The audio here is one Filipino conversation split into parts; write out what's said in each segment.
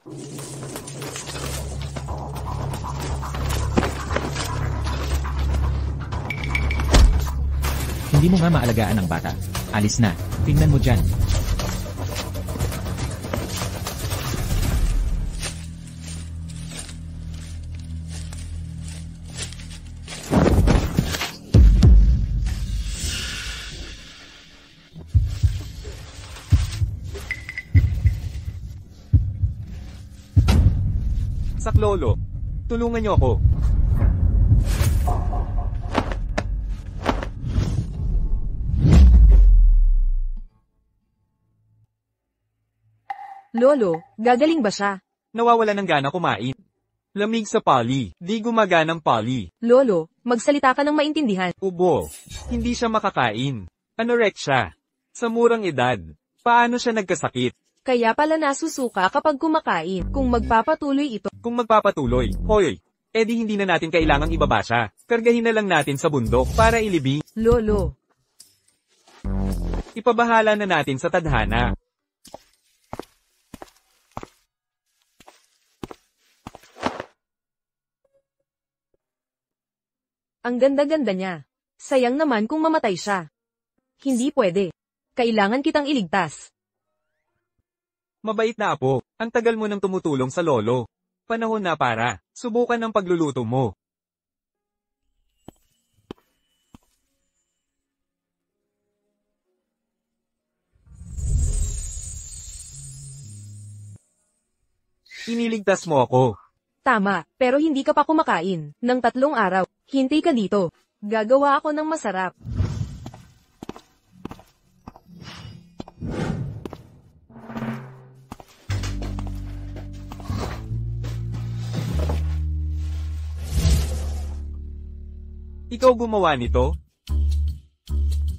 Hindi mo nga maalagaan ang bata. Alis na. Tingnan mo dyan. Saklolo, tulungan niyo ako. Lolo, gagaling ba siya? Nawawala ng gana kumain. Lamig sa pali, di gumaganang pali. Lolo, magsalita ka ng maintindihan. Ubo, hindi siya makakain. Anorexia. Sa murang edad, paano siya nagkasakit? Kaya pala nasusuka kapag kumakain. Kung magpapatuloy ito. Kung magpapatuloy, hoy, edi hindi na natin kailangang ibaba siya. Kargahin na lang natin sa bundok para ilibing. Lolo. Ipabahala na natin sa tadhana. Ang ganda-ganda niya. Sayang naman kung mamatay siya. Hindi pwede. Kailangan kitang iligtas. Mabait na apo, ang tagal mo nang tumutulong sa lolo. Panahon na para, subukan ng pagluluto mo. Iniligtas mo ako. Tama, pero hindi ka pa kumakain. Ng 3 araw. Hintay ka dito. Gagawa ako ng masarap. Ikaw gumawa nito?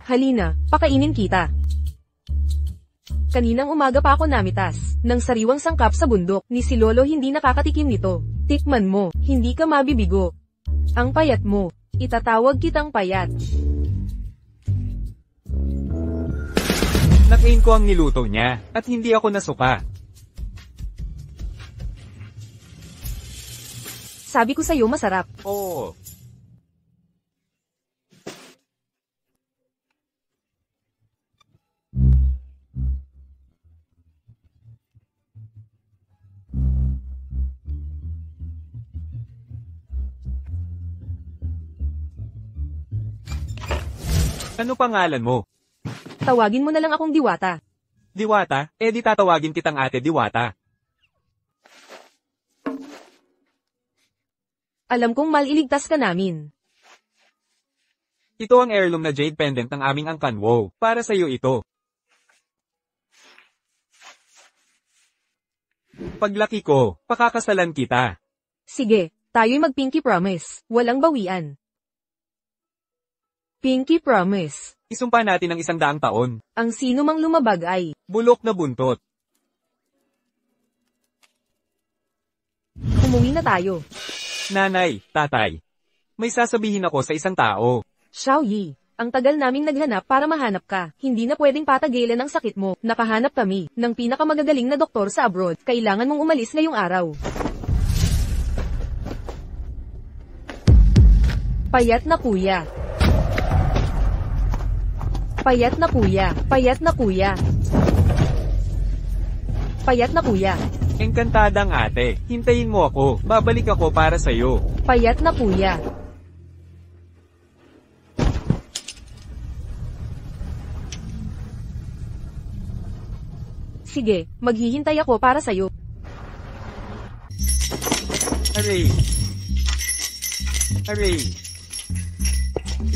Halina, pakainin kita. Kaninang umaga pa ako namitas, ng sariwang sangkap sa bundok, ni si Lolo hindi nakakatikim nito. Tikman mo, hindi ka mabibigo. Ang payat mo, itatawag kitang payat. Nakain ko ang niluto niya, at hindi ako nasuka. Sabi ko sa'yo masarap. Oo. Ano pangalan mo? Tawagin mo na lang akong Diwata. Diwata? Eh di tatawagin kitang Ate Diwata. Alam kong maliligtas ka namin. Ito ang heirloom na jade pendant ng aming angkan. Wow, para sa'yo ito. Paglaki ko, pakakasalan kita. Sige, tayo'y mag-pinky promise. Walang bawian. Pinky promise. Isumpa natin ang 100 taon. Ang sino mang lumabag ay Bulok na buntot. umuwi na tayo. Nanay, tatay. May sasabihin ako sa isang tao. Xiaoyi, ang tagal naming naghanap para mahanap ka. Hindi na pwedeng patagilan ang sakit mo. Nakahanap kami ng pinakamagagaling na doktor sa abroad. Kailangan mong umalis ngayong araw. Payat na kuya. Payat na kuya. Payat na kuya. Payat na kuya. Engkantadang ate, hintayin mo ako. Babalik ako para sa'yo. Payat na kuya. Sige, maghihintay ako para sa'yo. Aray. Aray.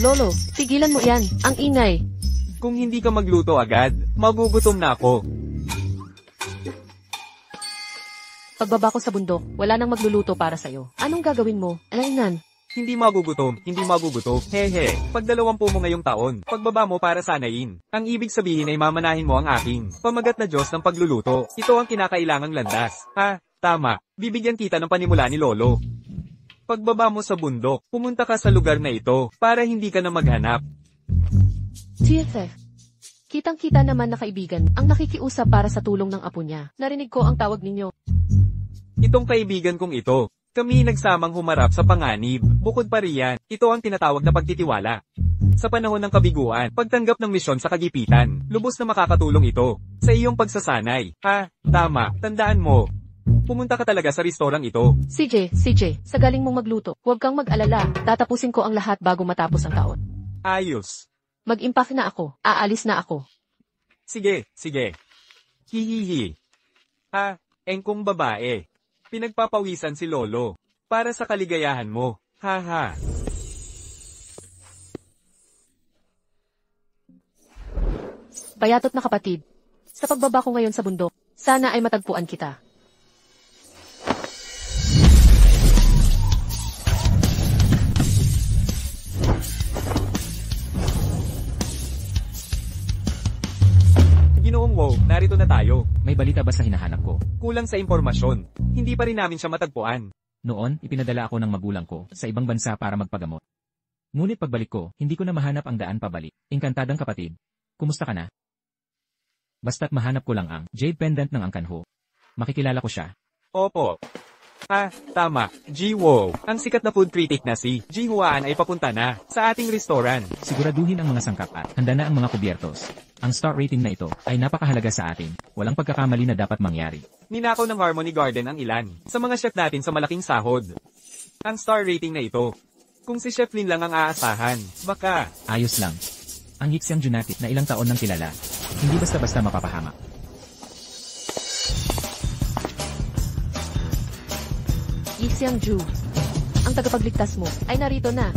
Lolo, tigilan mo yan. Ang ingay. Kung hindi ka magluto agad, magugutom na ako. Pagbaba ko sa bundok, wala nang magluluto para sa'yo. Anong gagawin mo? Alainan. Hindi magugutom, hindi magugutom. Hehe, pag 20 mo ngayong taon, pagbaba mo para sanayin. Ang ibig sabihin ay mamanahin mo ang aking pamagat na Diyos ng pagluluto. Ito ang kinakailangang landas. Ha, tama. Bibigyan kita ng panimula ni Lolo. Pagbaba mo sa bundok, pumunta ka sa lugar na ito para hindi ka na maghanap. TFF. Kitang-kita naman na kaibigan ang nakikiusap para sa tulong ng apo niya. Narinig ko ang tawag ninyo. Itong kaibigan kong ito. Kami nagsamang humarap sa panganib. Bukod pa riyan, ito ang tinatawag na pagtitiwala. Sa panahon ng kabiguan, pagtanggap ng misyon sa kagipitan, lubos na makakatulong ito sa iyong pagsasanay. Ha, tama, tandaan mo. Pumunta ka talaga sa restorang ito. CJ, sa galing mong magluto, huwag kang mag-alala, tatapusin ko ang lahat bago matapos ang taon. Ayos. Mag-impact na ako, aalis na ako. Sige. Hihihi. Ha, engkong babae. Pinagpapawisan si Lolo. Para sa kaligayahan mo. Haha. Bayatot na kapatid. Sa pagbaba ko ngayon sa bundok, sana ay matagpuan kita. Ginoong Wow, narito na tayo. May balita ba sa hinahanap ko? Kulang sa impormasyon. Hindi pa rin namin siya matagpuan. Noon, ipinadala ako ng magulang ko sa ibang bansa para magpagamot. Ngunit pagbalik ko, hindi ko na mahanap ang daan pabalik. Engkantadang kapatid. Kumusta ka na? Basta't mahanap ko lang ang Jade Pendant ng Angkanho. Makikilala ko siya. Opo. Ah, tama. Ji-Wo. Ang sikat na food critic na si Ji Huaan ay papunta na sa ating restaurant. Siguraduhin ang mga sangkap at handa na ang mga kubyertos. Ang star rating na ito ay napakahalaga sa atin. Walang pagkakamali na dapat mangyari. Ninakaw ng Harmony Garden ang ilan sa mga chef natin sa malaking sahod. Ang star rating na ito. Kung si Chef Lin lang ang aasahan, baka... Ayos lang. Ang Yixiang Junati na ilang taon nang kilala. Hindi basta-basta mapapahamak. Yixiang Ju, ang tagapagligtas mo, ay narito na.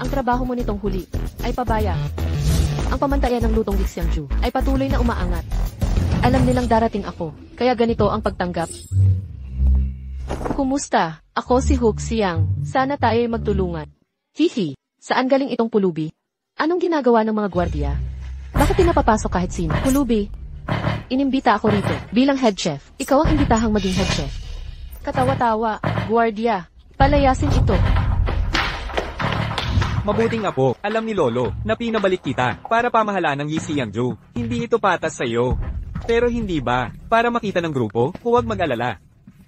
Ang trabaho mo nitong huli, ay pabaya. Ang pamantayan ng lutong Yixiang Ju, ay patuloy na umaangat. Alam nilang darating ako, kaya ganito ang pagtanggap. Kumusta? Ako si Hook Siang. Sana tayo ay magtulungan. Hihi, saan galing itong pulubi? Anong ginagawa ng mga gwardiya? Bakit pinapapasok kahit sino? Pulubi, inimbita ako rito bilang head chef. Ikaw ang imbitahang maging head chef. Katawa-tawa, gwardiya, palayasin ito. Mabuting apo, alam ni Lolo na pinabalik kita para pamahalaan ng Yixiang Ju. Hindi ito patas sa iyo. Pero hindi ba, para makita ng grupo, huwag mag-alala.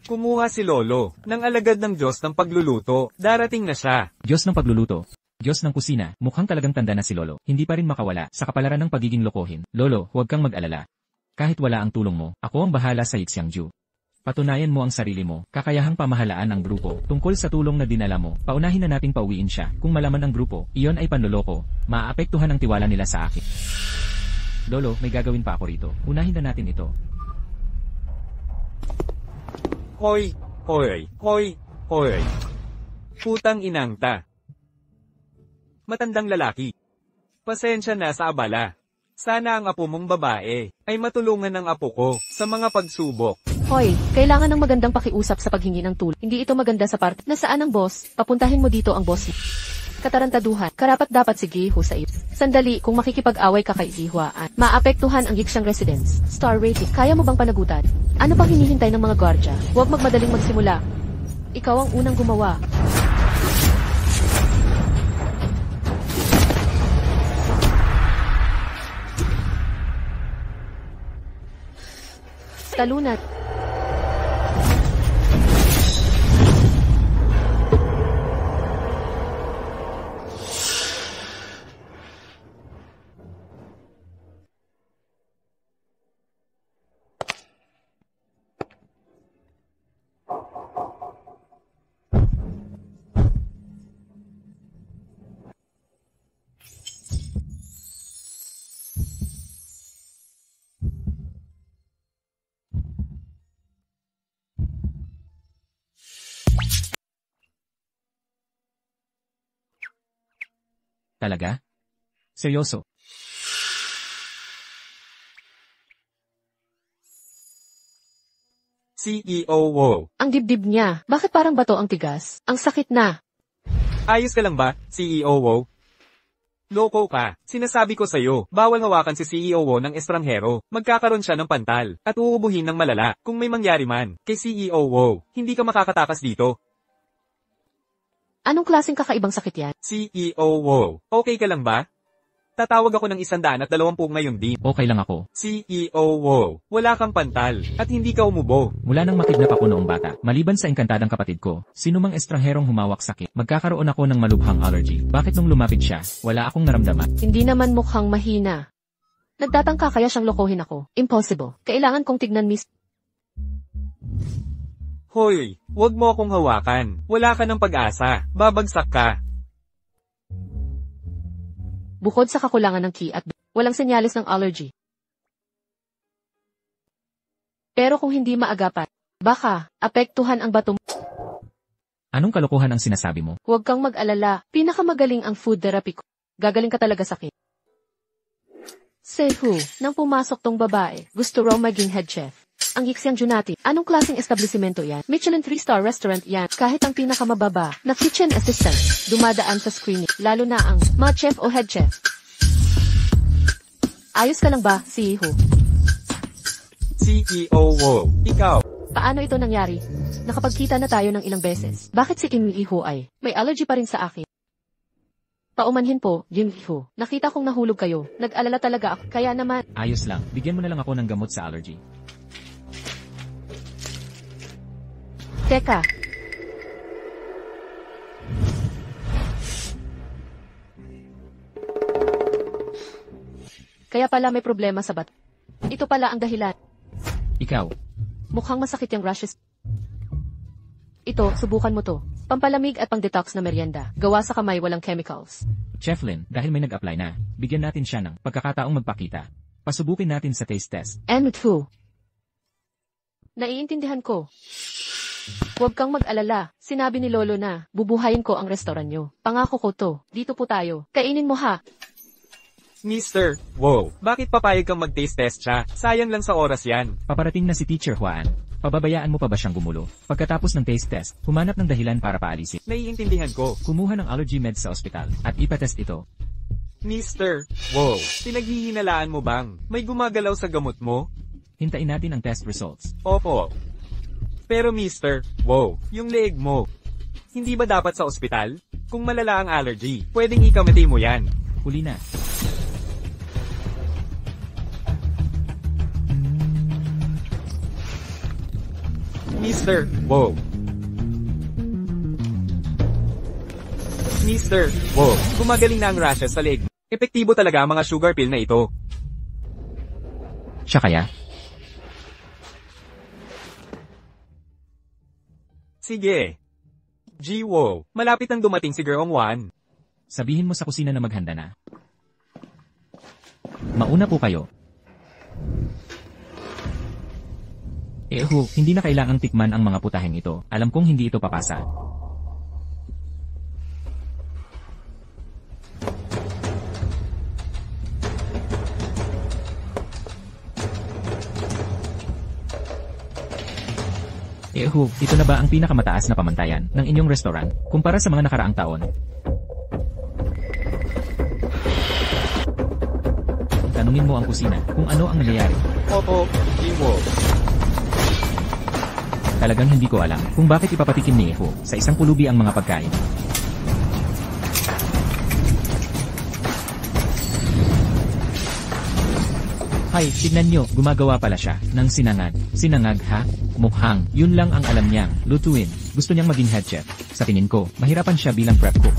Kumuha si Lolo ng alagad ng Diyos ng pagluluto. Darating na siya. Diyos ng pagluluto. Diyos ng kusina. Mukhang talagang tanda na si Lolo. Hindi pa rin makawala sa kapalaran ng pagiging lokohin. Lolo, huwag kang mag-alala. Kahit wala ang tulong mo, ako ang bahala sa Yixiang Ju. Patunayan mo ang sarili mo, kakayahang pamahalaan ang grupo. Tungkol sa tulong na dinala mo, paunahin na nating pauwiin siya. Kung malaman ng grupo, iyon ay panloloko, maaapektuhan ang tiwala nila sa akin. Lolo, may gagawin pa ako rito. Unahin na natin ito. Hoy. Putang inang ta. Matandang lalaki. Pasensya na sa abala. Sana ang apo mong babae ay matulungan ng apo ko sa mga pagsubok. Hoy, kailangan ng magandang pakiusap sa paghingi ng tulong. Hindi ito maganda sa part. Nasaan ang boss? Papuntahin mo dito ang boss mo. Katarantaduhan, karapat-dapat si Giho sa iyo. Sandali, kung makikipag-away ka kay Gihuaan, maapektuhan ang Yixiang residence. Star rating, kaya mo bang panagutan? Ano pang hinihintay ng mga gwardiya? Huwag magmadaling magsimula. Ikaw ang unang gumawa. Talunat. Talaga? Seryoso? CEO Wo. Ang dibdib niya. Bakit parang bato ang tigas? Ang sakit na. Ayos ka lang ba, CEO Wo? Loko ka. Sinasabi ko sa'yo, bawal hawakan si CEO Wo ng estranghero. Magkakaroon siya ng pantal, at uubuhin ng malala, kung may mangyari man. Kay CEO Wo, hindi ka makakatakas dito. Anong klaseng kakaibang sakit yan? CEO Wo, okay ka lang ba? Tatawag ako ng 120 ngayon din. Okay lang ako. CEO Wow, wala kang pantal, at hindi ka umubo. Mula nang makidnap ako noong bata, maliban sa engkantadang kapatid ko, sino mang estrangherong humawak sakit, magkakaroon ako ng malubhang allergy. Bakit nung lumapit siya, wala akong naramdaman? Hindi naman mukhang mahina. Nagtatangka kaya siyang lokohin ako. Impossible. Kailangan kong tignan miss. Hoy, wag mo akong hawakan. Wala ka ng pag-asa. Babagsak ka. Bukod sa kakulangan ng ki at walang senyales ng allergy. Pero kung hindi maagapan, baka apektuhan ang bato. Anong kalokohan ang sinasabi mo? Huwag kang mag-alala, pinakamagaling ang food therapy ko. Gagaling ka talaga sa akin. Sehu, nang pumasok tong babae, gusto raw maging head chef. Ang Yixiang Junati, anong klaseng establishmento yan? Michelin 3-star restaurant yan. Kahit ang pinakamababa na kitchen assistant, dumadaan sa screening, lalo na ang mga chef o head chef. Ayos ka lang ba, CEO? CEO Wow, ikaw. Paano ito nangyari? Nakapagkita na tayo ng ilang beses. Bakit si Kim Lee-ho ay may allergy pa rin sa akin? Paumanhin po, Jim Lee-ho. Nakita kong nahulog kayo. Nag-alala talaga ako. Kaya naman, Ayos lang, bigyan mo na lang ako ng gamot sa allergy. teka. Kaya pala may problema sa bato. Ito pala ang dahilan. Ikaw, Mukhang masakit yung rashes. Ito, subukan mo to. Pampalamig at pang-detox na merienda. Gawa sa kamay walang chemicals. Chef Lin, dahil may nag-apply na, bigyan natin siya ng pagkakataong magpakita. Pasubukin natin sa taste test. And with who? Naiintindihan ko. Huwag kang mag-alala. Sinabi ni Lolo na, bubuhayin ko ang restaurant nyo. Pangako ko to. Dito po tayo. Kainin mo ha. Mr. Wow, bakit papayag kang mag-taste test siya? Sayang lang sa oras yan. Paparating na si Teacher Juan. Pababayaan mo pa ba siyang gumulo? Pagkatapos ng taste test, humanap ng dahilan para paalisin. Naiintindihan ko. Kumuha ng allergy meds sa ospital at ipatest ito. Mr. Wow, pinaghihinalaan mo bang may gumagalaw sa gamot mo? Hintayin natin ang test results. Opo. Pero Mr. Wow, yung leeg mo, hindi ba dapat sa ospital? Kung malala ang allergy, pwedeng ikamatay mo yan. Huli na. Mr. Wow. Mr. Wow, gumagaling na ang rashes sa leeg mo. Epektibo talaga ang mga sugar pill na ito. Siya kaya? Sige. G-Wow, malapit nang dumating si Gerong Wan. Sabihin mo sa kusina na maghanda na. Mauna po kayo. Hindi na kailangang tikman ang mga putaheng ito. Alam kong hindi ito papasa. Ito na ba ang pinakamataas na pamantayan ng inyong restaurant kumpara sa mga nakaraang taon? Tanungin mo ang kusina kung ano ang nangyayari. Opo, G-Wow. Talagang hindi ko alam kung bakit ipapatikim ni Eho sa isang pulubi ang mga pagkain. Hay, tignan nyo, gumagawa pala siya ng sinangag. Sinangag ha? Mukhang, yun lang ang alam niyang lutuin. Gusto niyang maging head chef. Sa tingin ko, mahirapan siya bilang prep cook.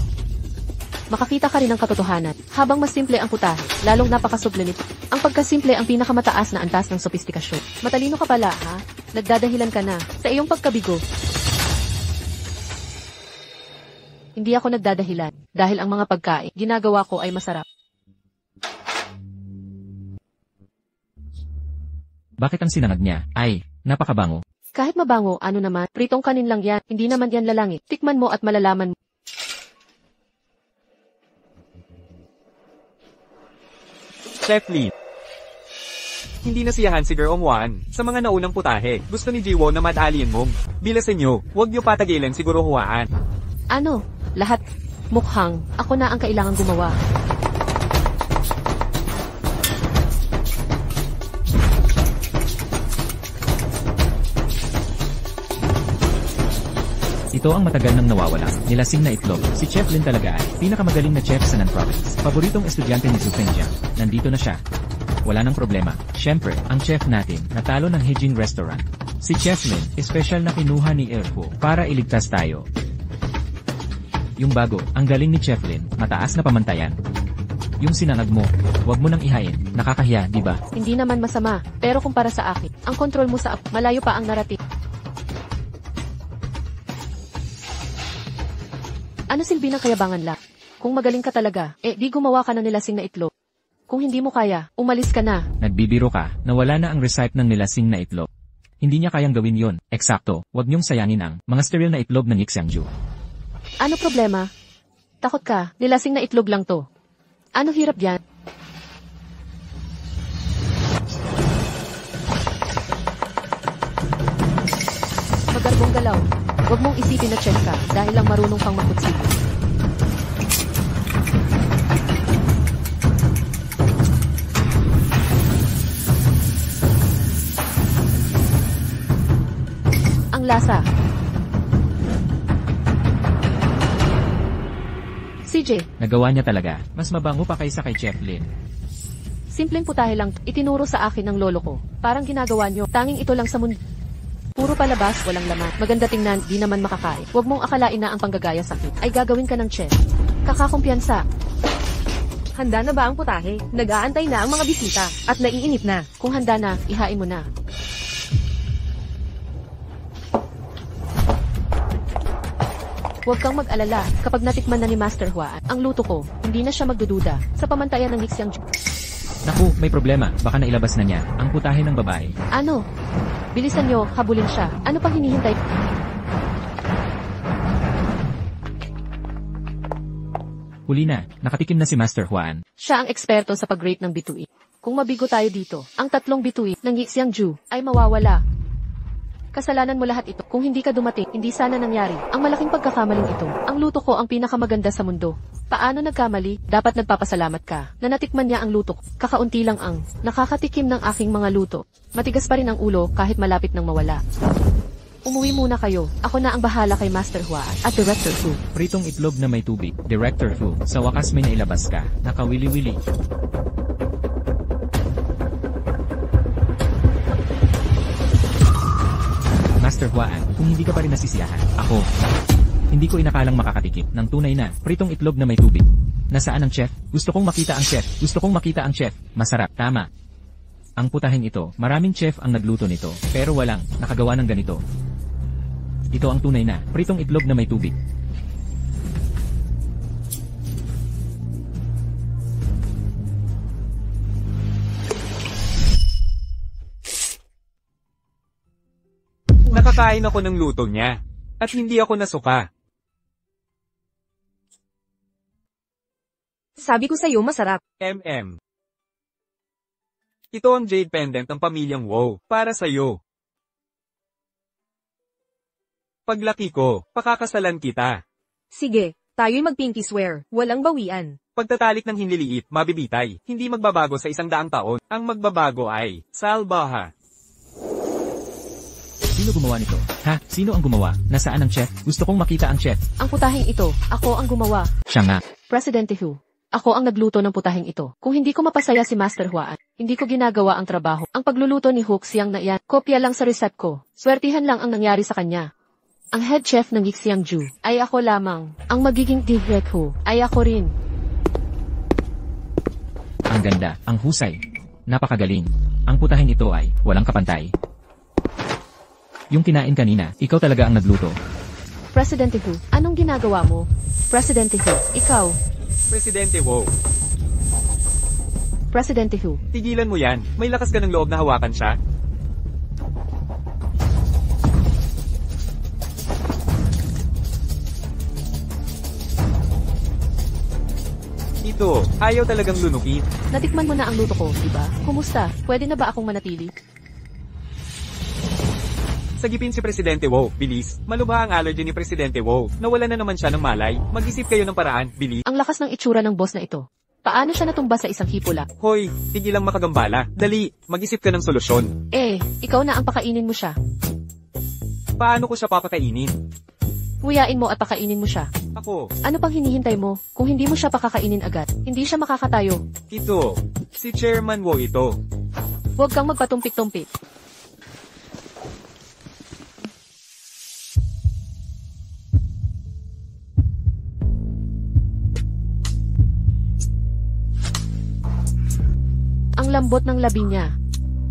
Makakita ka rin ng katotohanan. Habang mas simple ang putahe, lalong napakasuble nito. Ang pagkasimple ang pinakamataas na antas ng sopistikasyon. Matalino ka pala, ha? Nagdadahilan ka na sa iyong pagkabigo. Hindi ako nagdadahilan dahil ang mga pagkain ginagawa ko ay masarap. Bakit ang sinangag niya ay napakabango? Kahit mabango, ano naman, pritong kanin lang yan, hindi naman yan lalangit. Tikman mo at malalaman mo. Chef Lee. Hindi nasiyahan si Gerong Wan sa mga naunang putahe. Gusto ni Jiwo na madalian mong. Bilasan nyo, huwag nyo patagilan siguro huwaan. Ano? Lahat? Mukhang, ako na ang kailangan gumawa. Ito ang matagal nang nawawala, nilasing na itlog. Si Chef Lin talaga ay pinakamagaling na chef sa Nan Province. Paboritong estudyante ni Zhu Fengjiang. Nandito na siya. Wala nang problema. Siyempre, ang chef natin, natalo ng Heijin Restaurant. Si Chef Lin, espesyal na kinuha ni Erpo para iligtas tayo. Yung bago, ang galing ni Chef Lin, mataas na pamantayan. Yung sinangag mo, wag mo nang ihain, nakakahiya, di ba? Hindi naman masama, pero kumpara sa akin, ang kontrol mo sa malayo pa ang narating. Ano silbi ng kayabangan lang? Kung magaling ka talaga, di gumawa ka ng nilasing na itlog. Kung hindi mo kaya, umalis ka na. Nagbibiro ka, nawala na ang recipe ng nilasing na itlog. Hindi niya kayang gawin yon. Eksakto, wag niyong sayangin ang mga sterile na itlog ng Yixiangju. Ano problema? Takot ka, nilasing na itlog lang to. Ano hirap yan? Magarbong galaw. Huwag mong isipin na chef ka dahil lang marunong kang makutsili. Ang lasa. CJ, Nagawa niya talaga, mas mabango pa kaysa kay Chef Lin. simpleng putahe lang itinuro sa akin ng lolo ko. Parang ginagawa nyo, tanging ito lang sa mundo. Puro palabas, walang laman. Maganda tingnan, di naman makakain. Huwag mong akalain na ang panggagaya sakit ay gagawin ka ng chef. Kakakumpiyansa. Handa na ba ang putahe? Nag-aantay na ang mga bisita, at naiinit na. Kung handa na, ihain mo na. Huwag kang mag-alala, kapag natikman na ni Master Huaan ang luto ko, hindi na siya magdududa sa pamantayan ng Yixiangju. Naku, may problema, baka nailabas na niya ang putahe ng babae. Ano? Bilisan nyo, habulin siya. Ano pang hinihintay? Huli na, nakatikim na si Master Huaan. Siya ang eksperto sa pag-rate ng bituin. Kung mabigo tayo dito, ang tatlong bituin ng Yixiangju ay mawawala. Kasalanan mo lahat ito. Kung hindi ka dumating, hindi sana nangyari. Ang malaking pagkakamaling ito. Ang luto ko ang pinakamaganda sa mundo. Paano nagkamali? Dapat nagpapasalamat ka na natikman niya ang luto ko. Kakaunti lang ang nakakatikim ng aking mga luto. Matigas pa rin ang ulo kahit malapit nang mawala. Umuwi muna kayo. Ako na ang bahala kay Master Huaan at Director Fu. Pritong itlog na may tubig, Director Fu. Sa wakas may nailabas ka, nakawili-wili. Master Huaan, kung hindi ka pa rin nasisiyahan, ako. Hindi ko inakalang makakatikim ng tunay na pritong itlog na may tubig. Nasaan ang chef? Gusto kong makita ang chef. Gusto kong makita ang chef. Masarap, tama. Ang putaheng ito, maraming chef ang nagluto nito, pero walang nakagawa ng ganito. Ito ang tunay na pritong itlog na may tubig. Nakakain ako ng luto niya. At hindi ako nasuka. Sabi ko sa'yo masarap. MM. Ito ang jade pendant ng pamilyang Wow. Para sa'yo. Paglaki ko, pakakasalan kita. Sige, tayo'y mag-pinky swear. Walang bawian. Pagtatalik ng hinliliit, mabibitay. Hindi magbabago sa 100 taon. Ang magbabago ay, salbaha. Sino gumawa nito? Ha? Sino ang gumawa? Nasaan ang chef? Gusto kong makita ang chef. Ang putaheng ito, ako ang gumawa. Siya nga. Presidente Hu. Ako ang nagluto ng putaheng ito. Kung hindi ko mapasaya si Master Huaan, hindi ko ginagawa ang trabaho. Ang pagluluto ni Hook siyang na iyan, kopya lang sa recipe ko. Swertihan lang ang nangyari sa kanya. Ang head chef ng Yixiangju ay ako lamang. Ang magiging direct Hu ay ako rin. Ang ganda, ang husay. Napakagaling. Ang putaheng ito ay walang kapantay. Yung kinain kanina, ikaw talaga ang nagluto. Presidente Hu, anong ginagawa mo? Presidente Hu, ikaw. Presidente Wow. Presidente Hu. Tigilan mo yan. May lakas ka ng loob na hawakan siya. Ito, ayaw talagang lunukin. Natikman mo na ang luto ko, diba? Kumusta? Pwede na ba akong manatili? Sagipin si Presidente Wow, bilis. Malubha ang allergy ni Presidente Wow. Nawala na naman siya ng malay. Mag-isip kayo ng paraan, bilis. Ang lakas ng itsura ng boss na ito. Paano siya natumba sa isang hipola? Hoy, tigilang makagambala. Dali, mag-isip ka ng solusyon. Ikaw na ang pakainin mo siya. Paano ko siya papakainin? Nguyain mo at pakainin mo siya. Ako, Ano pang hinihintay mo? Kung hindi mo siya pakakainin agad, hindi siya makakatayo. ito. Si Chairman Wo ito. Huwag kang magpatumpik-tumpik. Ang lambot ng labi niya.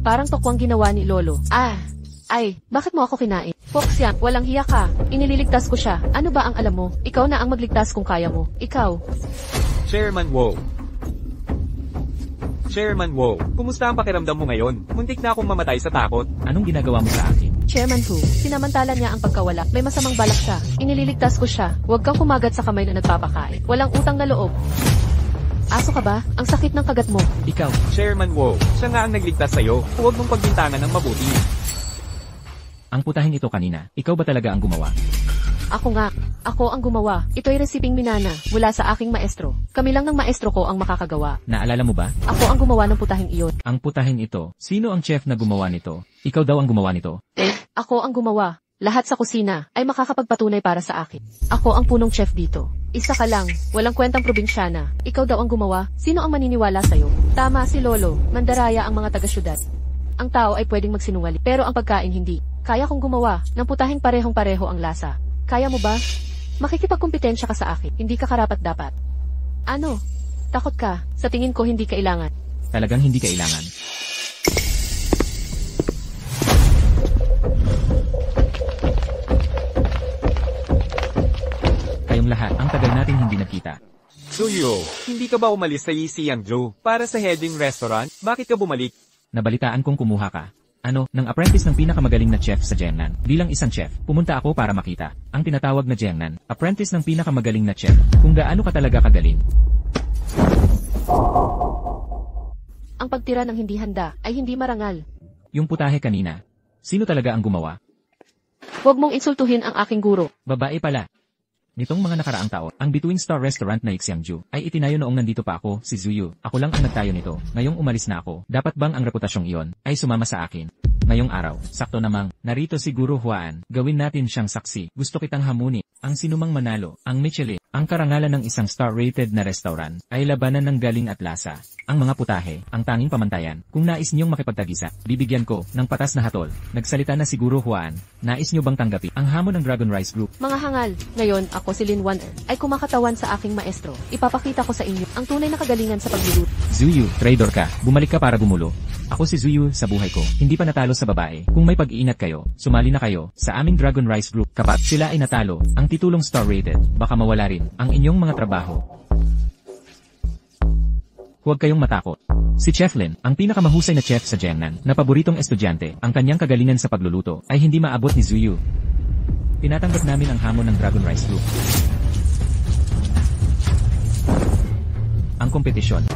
Parang tokwang ginawa ni Lolo. Ay, bakit mo ako kinain? Fox yan, walang hiya ka. Inililigtas ko siya. Ano ba ang alam mo? Ikaw na ang magligtas kung kaya mo. Ikaw. Chairman Wo. Chairman Wo, kumusta ang pakiramdam mo ngayon? Muntik na akong mamatay sa takot. Anong ginagawa mo sa akin? Chairman Hu, sinamantala niya ang pagkawala. May masamang balak siya. Inililigtas ko siya. Huwag kang kumagat sa kamay na nagpapakain. Walang utang na loob. Aso ka ba? Ang sakit ng kagat mo. Ikaw, Chairman Wo, siya nga ang nagligtas sa'yo. Huwag mong pagbintangan ng mabuti. ang putahing ito kanina, ikaw ba talaga ang gumawa? Ako nga. Ako ang gumawa. Ito'y resiping minana mula sa aking maestro. Kami lang ng maestro ko ang makakagawa. Naalala mo ba? Ako ang gumawa ng putahing iyon. Ang putahing ito, sino ang chef na gumawa nito? Ikaw daw ang gumawa nito? Ako ang gumawa. Lahat sa kusina ay makakapagpatunay para sa akin. Ako ang punong chef dito. Isa ka lang, walang kwentang probinsyana. Ikaw daw ang gumawa. Sino ang maniniwala sa'yo? Tama si Lolo, mandaraya ang mga taga-syudad. Ang tao ay pwedeng magsinungaling, pero ang pagkain hindi. Kaya kong gumawa ng putahing parehong-pareho ang lasa. Kaya mo ba? Makikipagkumpetensya ka sa akin. Hindi ka karapat-dapat. Ano? Takot ka? Sa tingin ko hindi kailangan. Talagang hindi kailangan. Kayong lahat, ang tagal nating hindi nakita. Suyo, hindi ka ba umalis sa Yisiyangju para sa heading restaurant? Bakit ka bumalik? Nabalitaan kong kumuha ka. Ng apprentice ng pinakamagaling na chef sa Jiangnan. Bilang isang chef, pumunta ako para makita. Ang tinatawag na Jiangnan, apprentice ng pinakamagaling na chef. Kung gaano ka talaga kagaling. Ang pagtira ng hindi handa ay hindi marangal. Yung putahe kanina. Sino talaga ang gumawa? Huwag mong insultuhin ang aking guro. Babae pala. Nitong mga nakaraang taon, ang Between Star Restaurant na Xiangju ay itinayo noong nandito pa ako, si Zuyu. Ako lang ang nagtayo nito. Ngayong umalis na ako. Dapat bang ang reputasyong iyon ay sumama sa akin? Ngayong araw, sakto namang, narito si Guru Huaan. Gawin natin siyang saksi. Gusto kitang hamuni. Ang sinumang manalo, ang Michelin, ang karangalan ng isang star-rated na restaurant, ay labanan ng galing at lasa. Ang mga putahe, ang tanging pamantayan. Kung nais niyong makipagtagisa, bibigyan ko ng patas na hatol. Nagsalita na si Guru Huaan. Nais niyo bang tanggapin ang hamon ng Dragon Rice Group? Mga hangal, ngayon ako si Lin Wan ay kumakatawan sa aking maestro. Ipapakita ko sa inyo ang tunay na kagalingan sa pagluluto. Zuyu, traitor ka. Bumalik ka para gumulo. Ako si Zuyu sa buhay ko. Hindi pa natalo sa babae. Kung may pag-iingat kayo, sumali na kayo sa aming Dragon Rice Group. Kapag sila ay natalo, ang titulong star rated, baka mawala rin ang inyong mga trabaho. Huwag kayong matakot. Si Chef Lin, ang pinakamahusay na chef sa Jiangnan, na paboritong estudyante, ang kanyang kagalingan sa pagluluto, ay hindi maabot ni Zuyu. Tinatanggap namin ang hamon ng Dragon Rice Group. Ang kompetisyon.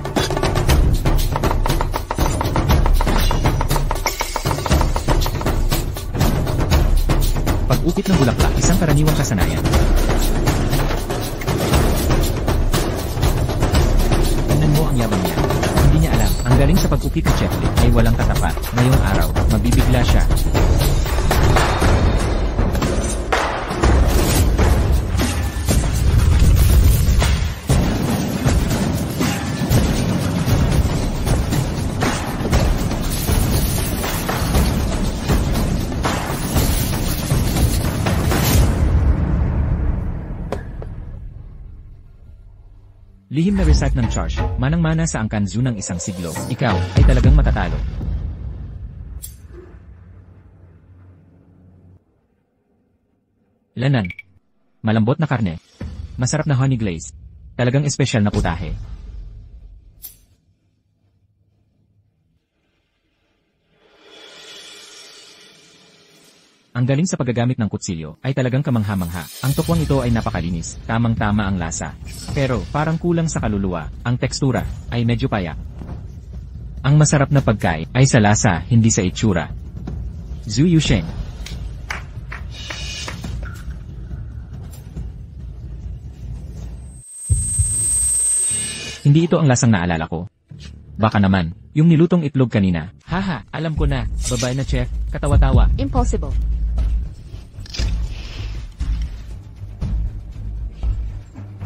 Pag-ukit ng bulaklak, isang karaniwang kasanayan. Tingnan mo ang yabang niya. Hindi niya alam, ang galing sa pag-ukit ni Chef Lin ay walang katapat. Ngayong araw, mabibigla siya. Lihim na reset ng charge, manang-mana sa angkanzu ng isang siglo. Ikaw ay talagang matatalo. Lanan. Malambot na karne. Masarap na honey glaze. Talagang espesyal na putahe. Ang galing sa paggagamit ng kutsilyo ay talagang kamangha-mangha. Ang tukwang ito ay napakalinis, tamang-tama ang lasa. Pero parang kulang sa kaluluwa, ang tekstura ay medyo payak. Ang masarap na pagkain ay sa lasa, hindi sa itsura. Zhu Yusheng. Hindi ito ang lasang naalala ko. Baka naman, yung nilutong itlog kanina. Haha, alam ko na, babae na chef, katawa-tawa. Impossible.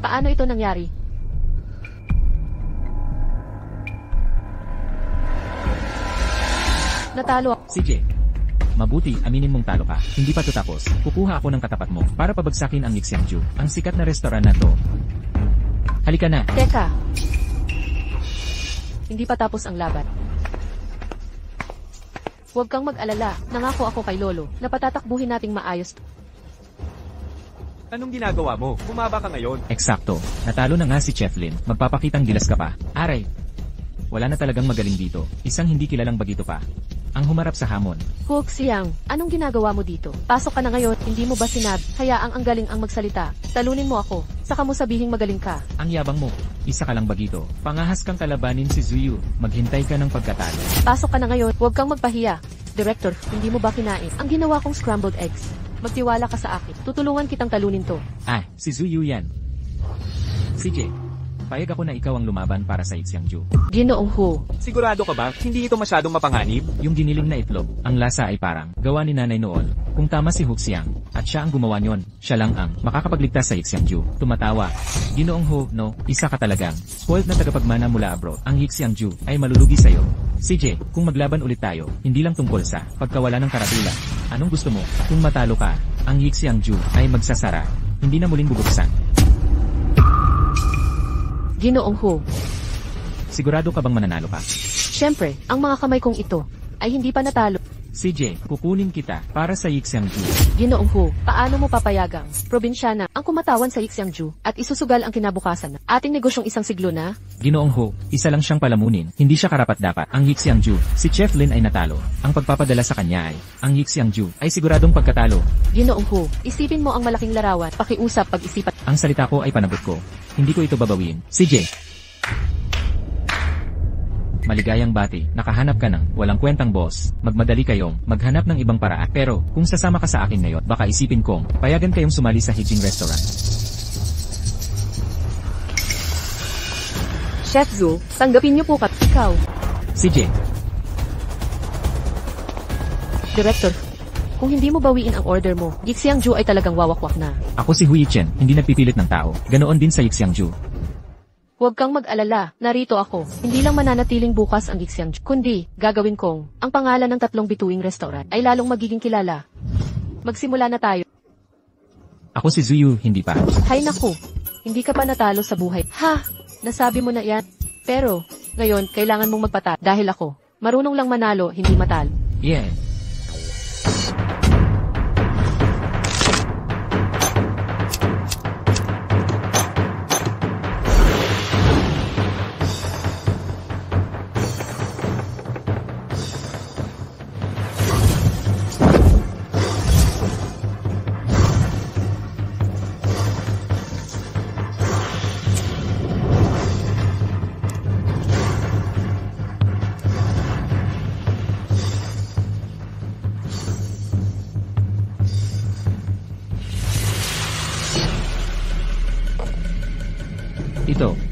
Paano ito nangyari? Natalo ako. CJ. Mabuti, aminin mong talo ka. Hindi pa to tapos. Kukuha ako ng katapat mo para pabagsakin ang Yixiangju, ang sikat na restoran na to. Halika na. Teka. Hindi pa tapos ang laban. Huwag kang mag-alala. Nangako ako kay Lolo na patatakbuhin nating maayos. Anong ginagawa mo? Bumaba ka ngayon. Eksakto. Natalo na nga si Cheflin. Magpapakitang gilas ka pa. Aray. Wala na talagang magaling dito. Isang hindi kilalang bagito pa. Ang humarap sa hamon. Huxiang, anong ginagawa mo dito? Pasok ka na ngayon, hindi mo ba sinabi? Hayaang ang galing ang magsalita. Talunin mo ako. Saka mo sabihing magaling ka. Ang yabang mo. Isa ka lang bagito. Pangahas kang kalabanin si Zuyu. Maghintay ka ng pagkatalo. Pasok ka na ngayon, huwag kang magpahiya. Director, hindi mo ba kinain ang ginawa kong scrambled eggs? Magtiwala ka sa akin. Tutulungan kitang talunin to. Ah, si Zuyu yan. CJ, payag ako na ikaw ang lumaban para sa Yixiangju. Ginoong Hu. Sigurado ka ba? Hindi ito masyadong mapanganib? Yung giniling na itlog, ang lasa ay parang gawa ni nanay noon. Kung tama si Huxiang, at siya ang gumawa nyon, siya lang ang makakapagligtas sa Yixiangju. Tumatawa. Ginoong Hu, no, isa ka talagang spoiled na tagapagmana mula abroad. Ang Yixiangju ay malulugi sa'yo. CJ, kung maglaban ulit tayo, hindi lang tungkol sa pagkawala ng karatula. Anong gusto mo? Kung matalo ka, ang Yixiangju ay magsasara. Hindi na muling bubuksan. Ginoong Hu. Sigurado ka bang mananalo ka? Siyempre, ang mga kamay kong ito ay hindi pa natalo. CJ, kukunin kita para sa Yixiangju. Ginoong Hu, paano mo papayagang probinsyana ang kumatawan sa Yixiangju at isusugal ang kinabukasan na ating negosyong isang siglo na? Ginoong Hu, isa lang siyang palamunin, hindi siya karapat-dapat. Ang Yixiangju, si Chef Lin ay natalo. Ang pagpapadala sa kanya ay, ang Yixiangju ay siguradong pagkatalo. Ginoong Hu, isipin mo ang malaking larawan, pakiusap pag-isipan. Ang salita ko ay panagot ko. Hindi ko ito babawiin. CJ. Maligayang bati, nakahanap ka ng walang kwentang boss. Magmadali kayong maghanap ng ibang paraan. Pero, kung sasama ka sa akin ngayon, baka isipin kong payagan kayong sumali sa Hijing Restaurant. Chef Zhu, tanggapin niyo po ikaw. CJ. Director, kung hindi mo bawiin ang order mo, Yixiangju ay talagang wawakwak na. Ako si Hui Chen, hindi nagpipilit ng tao. Ganoon din sa Yixiangju. Huwag kang mag-alala, narito ako. Hindi lang mananatiling bukas ang Yixiangju, kundi gagawin kong ang pangalan ng 3 bituing restaurant ay lalong magiging kilala. Magsimula na tayo. Ako si Zuyu, hindi pa. Hay naku, hindi ka pa natalo sa buhay. Ha! Nasabi mo na yan. Pero, ngayon, kailangan mong magpatalo dahil ako. Marunong lang manalo, hindi matalo. Yeah.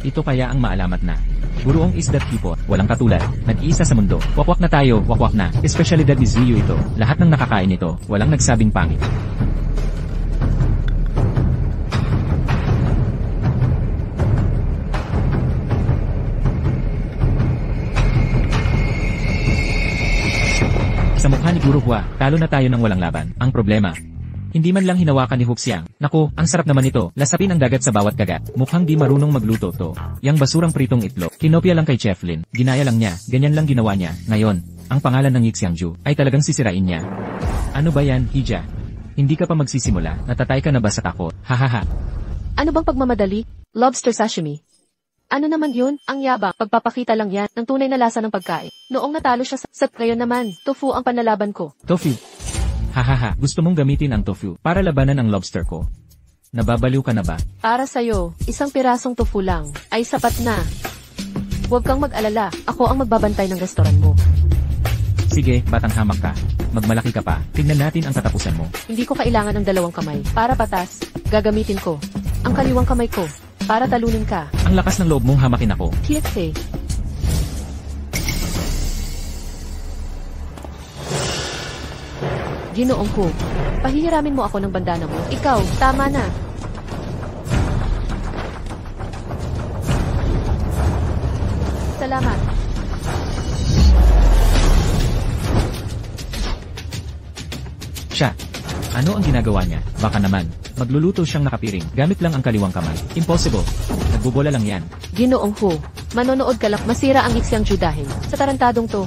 Ito kaya ang maalamat na. Buruong is that people, walang katulad, nag-iisa sa mundo. Wakwak na tayo, wakwak na. Espesyalidad ni Zuyu ito. Lahat ng nakakain ito, walang nagsabing pangit. Sa mukha ni Guru Hua, talo na tayo ng walang laban. Ang problema, hindi man lang hinawakan ni Huxiang. Naku, ang sarap naman ito. Lasapin ang dagat sa bawat kagat. Mukhang di marunong magluto to. Yang basurang pritong itlog. Kinopya lang kay Chef Lin. Ginaya lang niya. Ganyan lang ginawa niya. Ngayon, ang pangalan ng Yixiangju ay talagang sisirain niya. Ano ba yan, Hija? Hindi ka pa magsisimula. Natatay ka na ba sa takot? Hahaha. Ano bang pagmamadali? Lobster sashimi. Ano naman yun? Ang yabang. Pagpapakita lang yan ng tunay na lasa ng pagkain. Noong natalo siya sa ngayon naman, tofu ang panlalaban ko. Tofu. Hahaha, gusto mong gamitin ang tofu para labanan ang lobster ko. Nababaliw ka na ba? Para sa'yo, isang pirasong tofu lang ay sapat na. Huwag kang mag-alala, ako ang magbabantay ng restoran mo. Sige, batang hamak ka. Magmalaki ka pa. Tingnan natin ang katapusan mo. Hindi ko kailangan ng 2 kamay. Para patas, gagamitin ko ang kaliwang kamay ko para talunin ka. Ang lakas ng loob mong hamakin ako. Kietse. Ginoong Hu, pahihiramin mo ako ng bandana mo. Ikaw, tama na. Salamat. Siya. Ano ang ginagawa niya? Baka naman. Magluluto siyang nakapiring. Gamit lang ang kaliwang kamay. Impossible. Nagbubola lang yan. Ginoong Hu. Manonood ka lang. Masira ang Ixiang Ju dahil sa tarantadong to.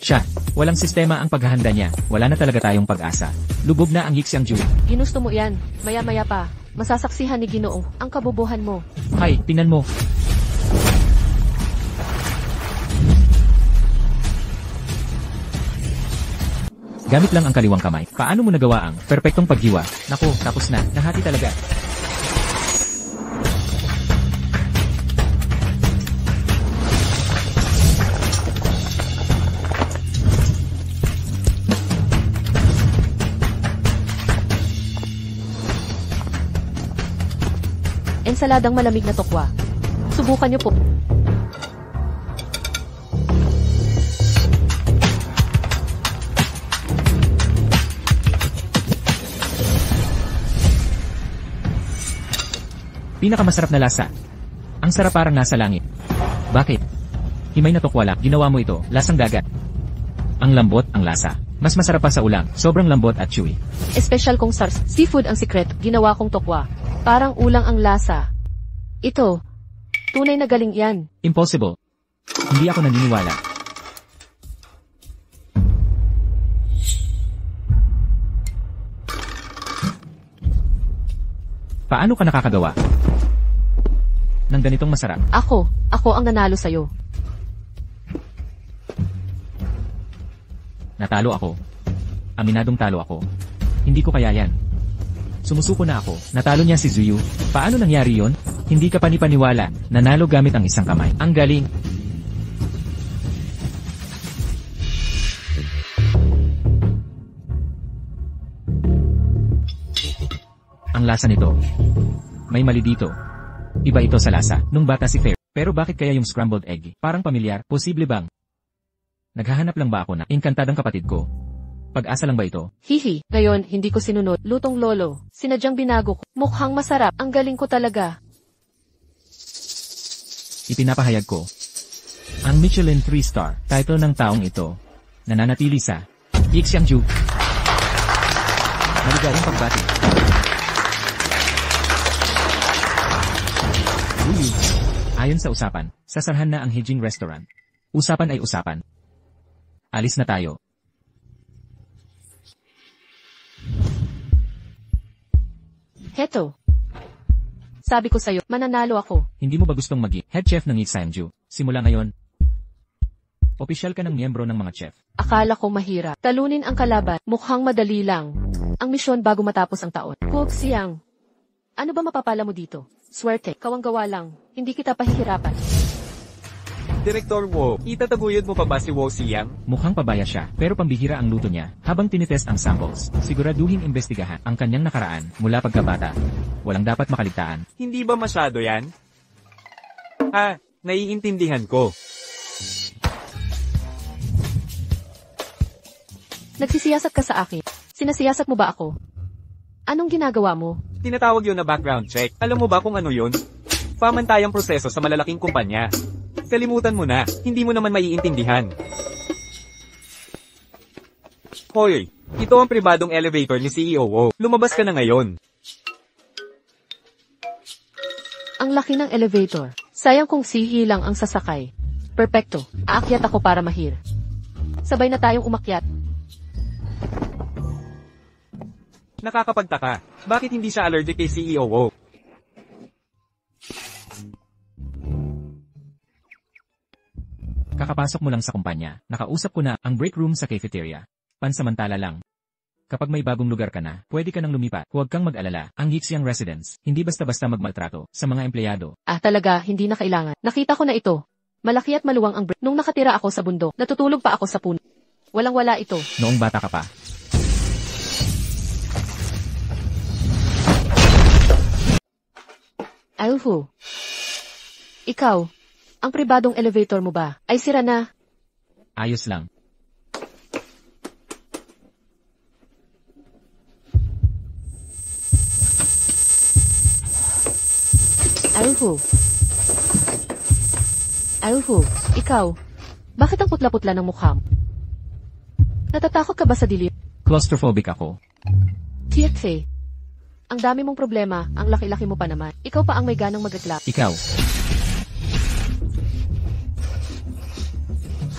Siya. Walang sistema ang paghahanda niya. Wala na talaga tayong pag-asa. Lubog na ang Ixiang Ju. Ginusto mo yan. Maya-maya pa. Masasaksihan ni Ginoong ang kabubuhan mo. Hay, tingnan mo. Gamit lang ang kaliwang kamay. Paano mo nagawa ang perpektong paghiwa? Naku, tapos na. Nahati talaga. Ensaladang malamig na tokwa. Subukan niyo po. Pinakamasarap na lasa. Ang sarap parang nasa langit. Bakit? Himay na tokwa lang. Ginawa mo ito, lasang dagat. Ang lambot, ang lasa. Mas masarap pa sa ulam. Sobrang lambot at chewy. Espesyal kong SARS. Seafood ang sikreto. Ginawa kong tokwa. Parang ulang ang lasa. Ito. Tunay na galing yan. Impossible. Hindi ako naniniwala. Paano ka nakakagawa ng ganitong masarap? Ako ang nanalo sa'yo. Natalo ako. Aminadong talo ako. Hindi ko kaya yan. Sumusuko na ako. Natalo niya si Zuyu. Paano nangyari yon? Hindi ka panipaniwala. Nanalo gamit ang isang kamay. Ang galing. Ang lasa nito. May mali dito. Iba ito sa lasa. Nung bata si Fair. Pero bakit kaya yung scrambled egg? Parang pamilyar. Posible bang? Naghahanap lang ba ako na inkantadang kapatid ko? Pag-asa lang ba ito? Hihi. Ngayon, hindi ko sinunod. Lutong lolo. Sinadyang binago ko. Mukhang masarap. Ang galing ko talaga. Ipinapahayag ko. Ang Michelin 3-star title ng taong ito. Nananatili sa Ixiang Ju. Maligayang pagbati. Uy. Ayon sa usapan, sasarhan na ang Hijing Restaurant. Usapan ay usapan. Alis na tayo. Heto. Sabi ko sa'yo, mananalo ako. Hindi mo ba gustong maging head chef ng Ixiang Ju? Simula ngayon, opisyal ka ng miyembro ng mga chef. Akala ko mahirap. Talunin ang kalaban. Mukhang madali lang. Ang misyon bago matapos ang taon. Cook Siang. Ano ba mapapala mo dito? Swerte, kawang gawa lang. Hindi kita pahihirapan. Direktor Wo, itataguyod mo pa ba si Wo Siyang? Mukhang pabaya siya, pero pambihira ang luto niya. Habang tinitest ang samples, siguraduhin imbestigahan ang kanyang nakaraan mula pagkabata. Walang dapat makaligtaan. Hindi ba masyado yan? Naiintindihan ko. Nagsisiyasat ka sa akin. Sinasiyasat mo ba ako? Anong ginagawa mo? Tinatawag yun na background check. Alam mo ba kung ano yun? Pamantayang proseso sa malalaking kumpanya. Kalimutan mo na, hindi mo naman maiintindihan. Hoy, ito ang pribadong elevator ni CEO Wo. Lumabas ka na ngayon. Ang laki ng elevator. Sayang kung sihi lang ang sasakay. Perpekto. Aakyat ako para mahir. Sabay na tayong umakyat. Nakakapagtaka. Bakit hindi siya allergic kay CEO Wo? Kakapasok mo lang sa kumpanya, nakausap ko na ang break room sa cafeteria. Pansamantala lang. Kapag may bagong lugar ka na, pwede ka nang lumipat. Huwag kang mag-alala. Ang Ixiang Residence, hindi basta-basta magmaltrato sa mga empleyado. Talaga, hindi na kailangan. Nakita ko na ito. Malaki at maluwang ang break. Nung nakatira ako sa bundok, natutulog pa ako sa puno. Walang-wala ito. Noong bata ka pa. Alfu. Ikaw. Ang pribadong elevator mo ba ay sira na? Ayos lang. Ayuhu, ikaw. Bakit ang putla-putla ng mukha mo? Natatakot ka ba sa dilim? Claustrophobic ako. TFA. Ang dami mong problema, ang laki-laki mo pa naman. Ikaw pa ang may ganang magreklamo. Ikaw.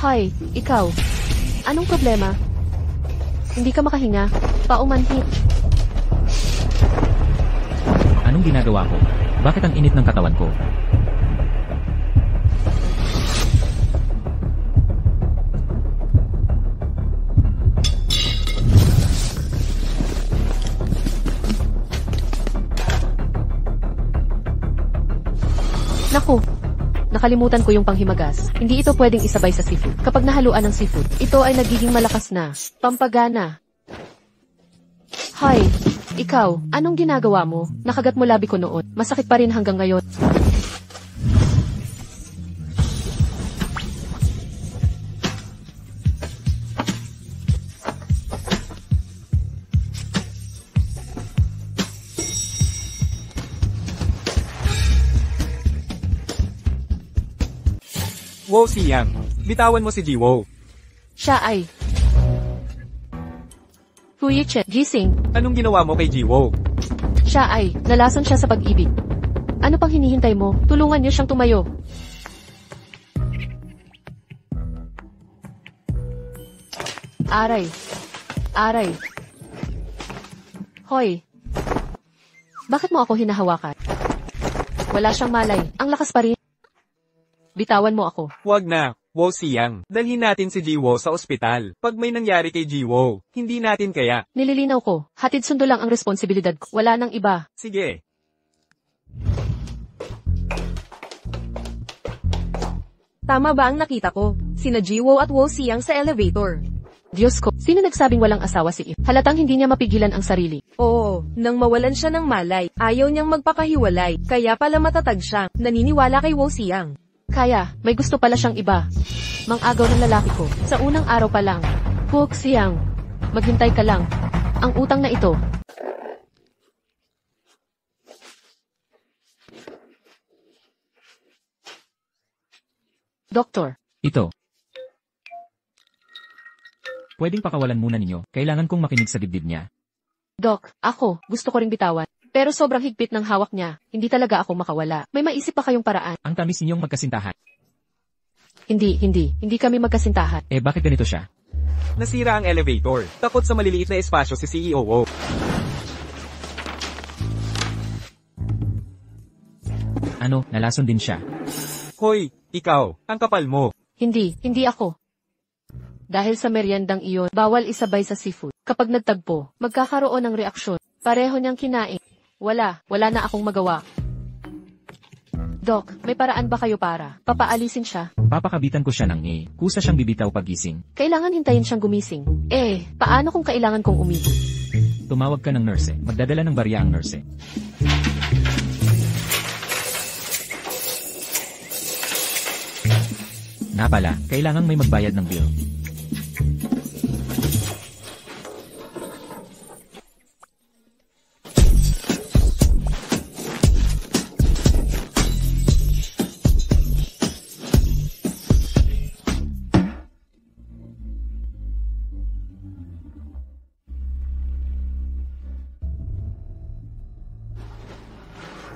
Hi, ikaw. Anong problema? Hindi ka makahinga? Paumanhit. Anong ginagawa ko? Bakit ang init ng katawan ko? Naku, nakalimutan ko yung panghimagas. Hindi ito pwedeng isabay sa seafood. Kapag nahaluan ng seafood, ito ay nagiging malakas na. Pampagana. Hi, ikaw, anong ginagawa mo? Nakagat mo labi ko noon. Masakit pa rin hanggang ngayon. Wow, Siyang. Bitawan mo si Jiwo. Siya ay... Huyiche, gising. Anong ginawa mo kay Jiwo? Siya ay... Nalason siya sa pag-ibig. Ano pang hinihintay mo? Tulungan niyo siyang tumayo. Aray. Aray. Hoy. Bakit mo ako hinahawakan? Wala siyang malay. Ang lakas pa rin. Bitawan mo ako. Wag na. Wow, Siyang. Dalhin natin si Jiwo sa ospital. Pag may nangyari kay Jiwo, hindi natin kaya. Nililinaw ko. Hatid sundo lang ang responsibilidad ko. Wala nang iba. Sige. Tama ba ang nakita ko? Sina Jiwo at Wo Siyang sa elevator. Diyos ko, sino nagsabing walang asawa si If? Halatang hindi niya mapigilan ang sarili. Oo, nang mawalan siya ng malay, ayaw niyang magpakahiwalay, kaya pala matatag siya, naniniwala kay Wo Siyang. Kaya, may gusto pala siyang iba. Mang-agaw ng lalaki ko. Sa unang araw pa lang. Huwag Siyang. Maghintay ka lang. Ang utang na ito. Doktor. Ito. Pwedeng pakawalan muna ninyo. Kailangan kong makinig sa dibdib niya. Doc, ako, gusto ko ring bitawan. Pero sobrang higpit ng hawak niya. Hindi talaga ako makawala. May maisip pa kayong paraan. Ang tamis ninyong magkasintahan. Hindi kami magkasintahan. Eh bakit ganito siya? Nasira ang elevator. Takot sa maliliit na espasyo si CEO Wo. Ano, nalason din siya. Hoy, ikaw, ang kapal mo. Hindi ako. Dahil sa meriendang iyon, bawal isabay sa seafood. Kapag nagtagpo, magkakaroon ng reaksyon. Pareho niyang kinain. Wala na akong magawa. Doc, may paraan ba kayo para papaalisin siya? Papakabitan ko siya ng kusa siyang bibitaw pagising. Kailangan hintayin siyang gumising. Paano kung kailangan kong umihi? Tumawag ka ng nurse. Magdadala ng barya ang nurse. Na pala, kailangang may magbayad ng bill.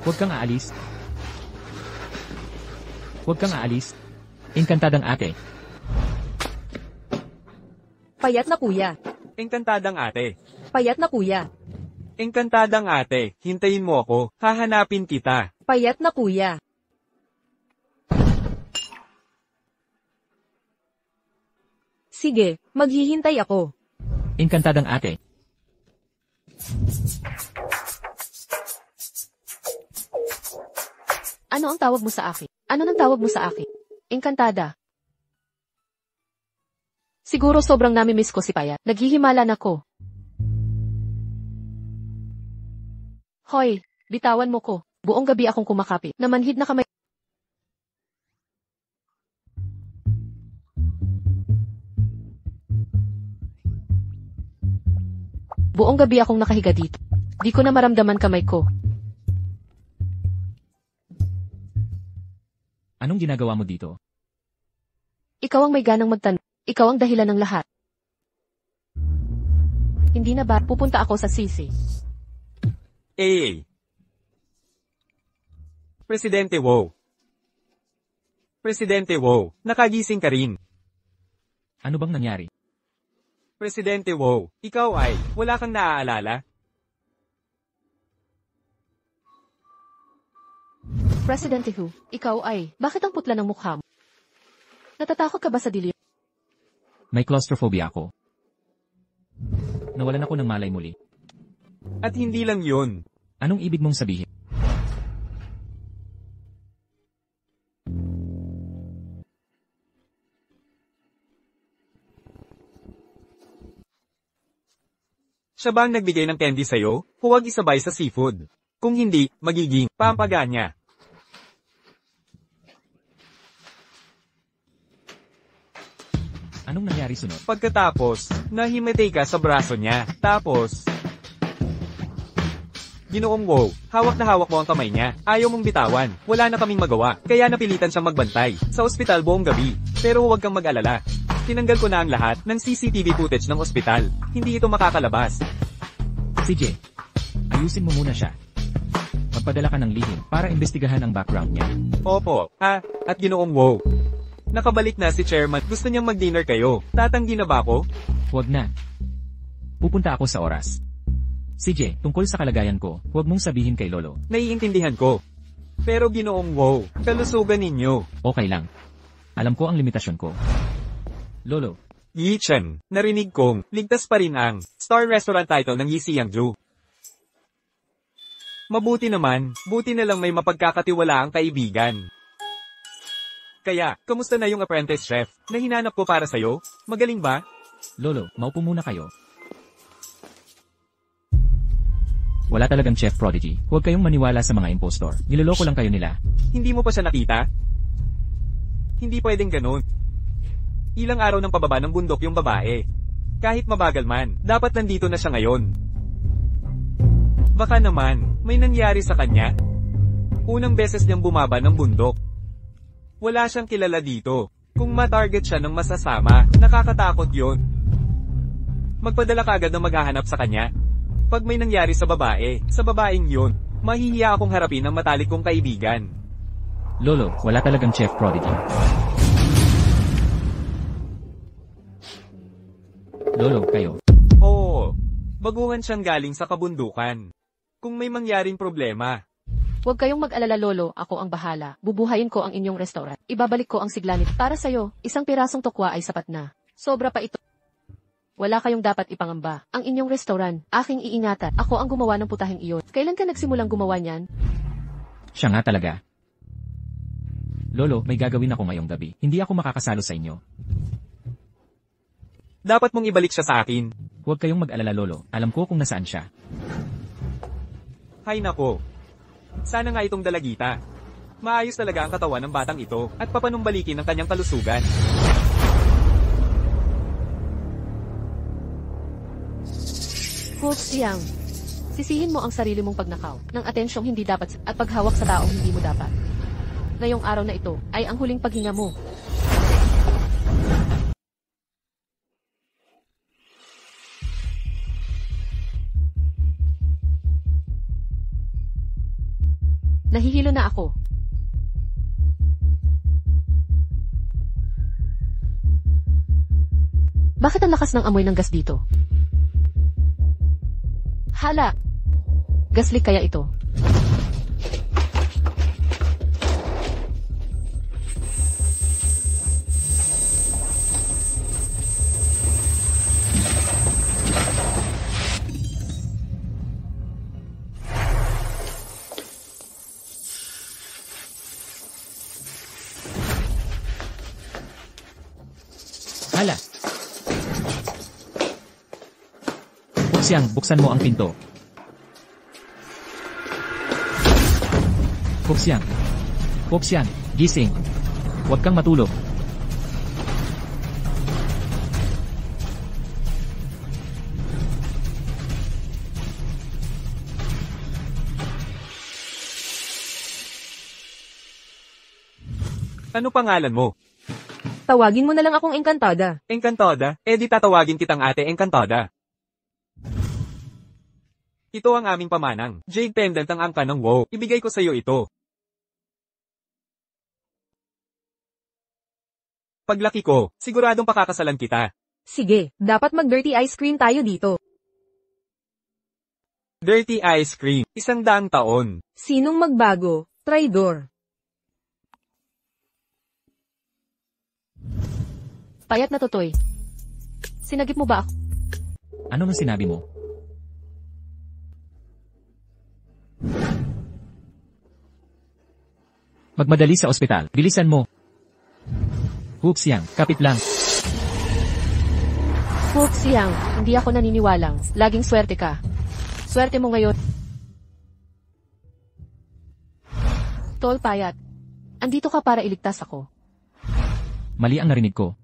Huwag kang aalis. Huwag kang aalis. Inkantadang ate. Payat na kuya. Engkantadang ate. Payat na kuya. Engkantadang ate, hintayin mo ako. Hahanapin kita. Payat na kuya. Sige, maghihintay ako. Inkantadang ate. Ano ang tawag mo sa akin? Ano nang tawag mo sa akin? Engkantada. Siguro sobrang nami-miss ko si Payat. Naghihimalan ako. Hoy, bitawan mo ko. Buong gabi akong kumakapit. Namanhid na kamay. Buong gabi akong nakahiga dito. Di ko na maramdaman kamay ko. Anong ginagawa mo dito? Ikaw ang may ganang magtanong. Ikaw ang dahilan ng lahat. Hindi na ba pupunta ako sa sisi? Presidente Wu. Presidente Wu, nakagising ka rin. Ano bang nangyari? Presidente Wu, ikaw ay, wala kang naaalala? Presidente Hu, ikaw ay, bakit ang putla ng mukha mo? Natatakot ka ba sa dilim? May claustrophobia ako. Nawalan ako ng malay muli. At hindi lang yun. Anong ibig mong sabihin? Siya ba ang nagbigay ng candy sa'yo? Huwag isabay sa seafood. Kung hindi, magiging pampaganya. Anong nangyari sunod? Pagkatapos, nahimatay ka sa braso niya. Tapos, Ginoong Wu, hawak na hawak mo ang kamay niya. Ayaw mong bitawan. Wala na kaming magawa. Kaya napilitan siyang magbantay. Sa ospital buong gabi. Pero huwag kang mag-alala. Tinanggal ko na ang lahat ng CCTV footage ng ospital. Hindi ito makakalabas. CJ, ayusin mo muna siya. Magpadala ka ng lihim para imbestigahan ang background niya. Opo, at Ginoong Wu. Nakabalik na si Chairman. Gusto niyang mag-dinner kayo. Tatanggi na ba ako? Huwag na. Pupunta ako sa oras. CJ, tungkol sa kalagayan ko, huwag mong sabihin kay Lolo. Naiintindihan ko. Pero Ginoong Wu, kalusugan ninyo. Okay lang. Alam ko ang limitasyon ko. Lolo, Yi Chen, narinig kong, ligtas pa rin ang Star Restaurant title ng Yi Xiangju. Mabuti naman, buti na lang may mapagkakatiwala ang kaibigan. Kaya, kamusta na yung apprentice chef na hinanap ko para sa'yo? Magaling ba? Lolo, maupo muna kayo. Wala talagang chef prodigy. Huwag kayong maniwala sa mga impostor. Niloloko lang kayo nila. Hindi mo pa siya nakita? Hindi pwedeng ganun. Ilang araw ng pababa ng bundok yung babae. Kahit mabagal man, dapat nandito na siya ngayon. Baka naman, may nangyari sa kanya. Unang beses niyang bumaba ng bundok. Wala siyang kilala dito. Kung ma-target siya ng masasama, nakakatakot yon. Magpadala ka agad ng maghahanap sa kanya. Pag may nangyari sa babaeng yon, mahihiya akong harapin ang matalik kong kaibigan. Lolo, wala talagang chef prodigy. Lolo, kayo. Oo, baguhan siyang galing sa kabundukan. Kung may mangyaring problema, Huwag kayong mag-alala Lolo, ako ang bahala. Bubuhayin ko ang inyong restaurant. Ibabalik ko ang sigla nito. Para sa'yo, isang pirasong tokwa ay sapat na. Sobra pa ito. Wala kayong dapat ipangamba. Ang inyong restaurant, aking iingatan. Ako ang gumawa ng putahing iyon. Kailan ka nagsimulang gumawa niyan? Siya nga talaga. Lolo, may gagawin ako ngayong gabi. Hindi ako makakasalo sa inyo. dapat mong ibalik siya sa akin. Huwag kayong mag-alala Lolo. Alam ko kung nasaan siya. Hay nako. Sana nga itong dalagita. Maayos talaga ang katawan ng batang ito, at papanumbalikin ang kanyang kalusugan. Xiang, sisihin mo ang sarili mong pagnakaw ng atensyong hindi dapat at paghawak sa taong hindi mo dapat. Ngayong araw na ito ay ang huling paghinga mo. Nahihilo na ako. Bakit ang lakas ng amoy ng gas dito? Hala! Gas leak kaya ito? Hala! Xiang, buksan mo ang pinto. Xiang. Xiang, gising. Huwag kang matulog. Ano pangalan mo? Tawagin mo na lang akong Encantada. Encantada? Di tatawagin kitang Ate Encantada. Ito ang aming pamanang. Jade pendant ang angka ng WoW. Ibigay ko sa'yo ito. Paglaki ko, siguradong pakakasalan kita. Sige, dapat mag-dirty ice cream tayo dito. Dirty ice cream, 100 taon. Sinong magbago? Traidor. Payat na Totoy. Sinagip mo ba ako? Ano man sinabi mo? Magmadali sa ospital. Bilisan mo. Hooks yang, kapit lang. Hooks Yang, hindi ako naniniwalang. Laging swerte ka. Swerte mo ngayon. Tol Payat, andito ka para iligtas ako. Mali ang narinig ko.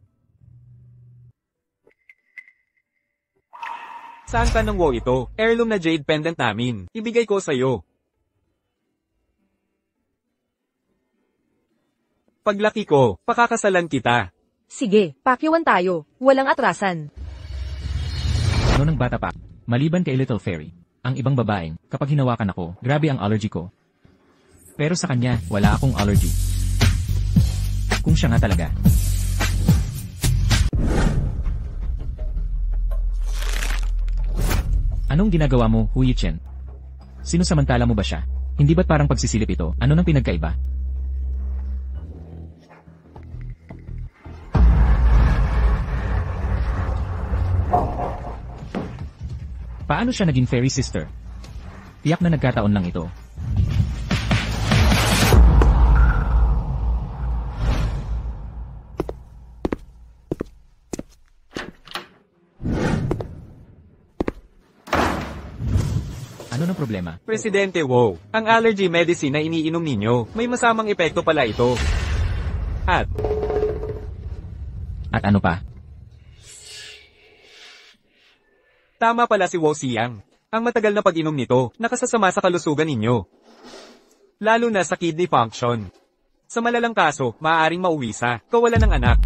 Saan ka ng WoW ito? Heirloom na jade pendant namin. Ibigay ko sa'yo. Paglaki ko, pakakasalan kita. Sige, pakyuan tayo. Walang atrasan. Ano ng bata pa? Maliban kay Little Fairy. Ang ibang babaeng, kapag hinawakan ako, grabe ang allergy ko. Pero sa kanya, wala akong allergy. Kung siya nga talaga. Anong ginagawa mo, Hu Yichen? Sinusamantala mo ba siya? Hindi ba't parang pagsisilip ito? Ano nang pinagkaiba? Paano siya naging fairy sister? Tiyak na nagkataon lang ito. Ano ng problema? Presidente WoW, ang allergy medicine na iniinom ninyo, may masamang epekto pala ito. At ano pa? tama pala si Wu Xiang. Ang matagal na pag-inom nito, nakasasama sa kalusugan ninyo. Lalo na sa kidney function. Sa malalang kaso, maaaring mauwisa, kawalan ng anak.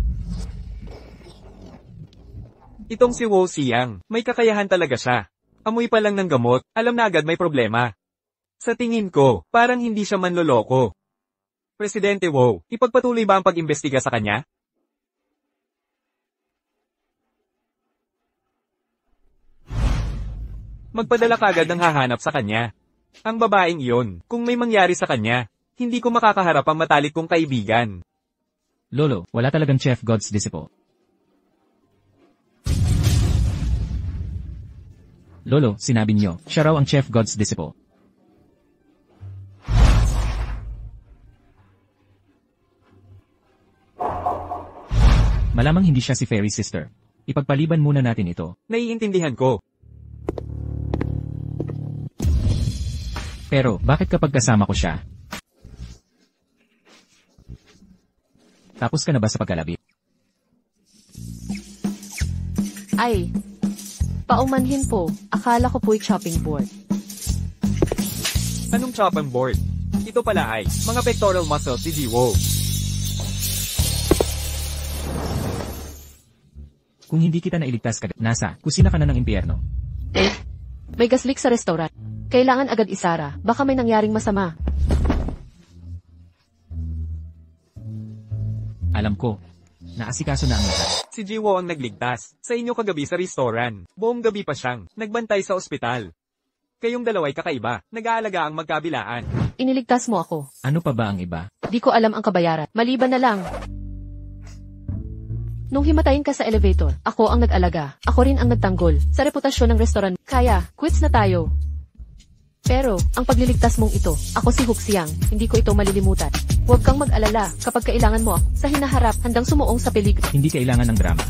Itong si Wu Xiang, may kakayahan talaga siya. Amoy pa lang ng gamot, alam na agad may problema. Sa tingin ko, parang hindi siya manloloko. Presidente Wu, ipagpatuloy ba ang pag-imbestiga sa kanya? Magpadala kagad ng hahanap sa kanya. Ang babaeng iyon, kung may mangyari sa kanya, hindi ko makakaharap ang matalik kong kaibigan. Lolo, wala talagang Chef God's disciple. Lolo, sinabi niyo, siya raw ang Chef God's disciple. Malamang hindi siya si fairy sister. Ipagpaliban muna natin ito. Naiintindihan ko. Pero, bakit kapag kasama ko siya? Tapos ka na ba sa pagkalabit? Ay, paumanhin po. Akala ko po'y chopping board. Anong chopping board? Ito pala ay, mga pectoral muscles ni Jiwo. Kung hindi kita nailigtas kagad, nasa, kusina ka na ng impyerno. May gas leak sa restaurant. Kailangan agad isara. Baka may nangyaring masama. Alam ko. Naasikaso na ang lahat. Si Jiwo ang nagligtas. Sa inyo kagabi sa restaurant. Buong gabi pa siyang nagbantay sa ospital. Kayong dalaway kakaiba. Nag-aalaga ang magkabilaan. Iniligtas mo ako. Ano pa ba ang iba? Di ko alam ang kabayaran. Maliban na lang. Nung himatayin ka sa elevator, ako ang nag-alaga. Ako rin ang nagtanggol. Sa reputasyon ng restaurant, kaya, quits na tayo. Pero, ang pagliligtas mong ito, ako si Hooks Yang, hindi ko ito malilimutan. Huwag kang mag-alala, kapag kailangan mo ako, sa hinaharap, handang sumuong sa peligro. Hindi kailangan ng drama.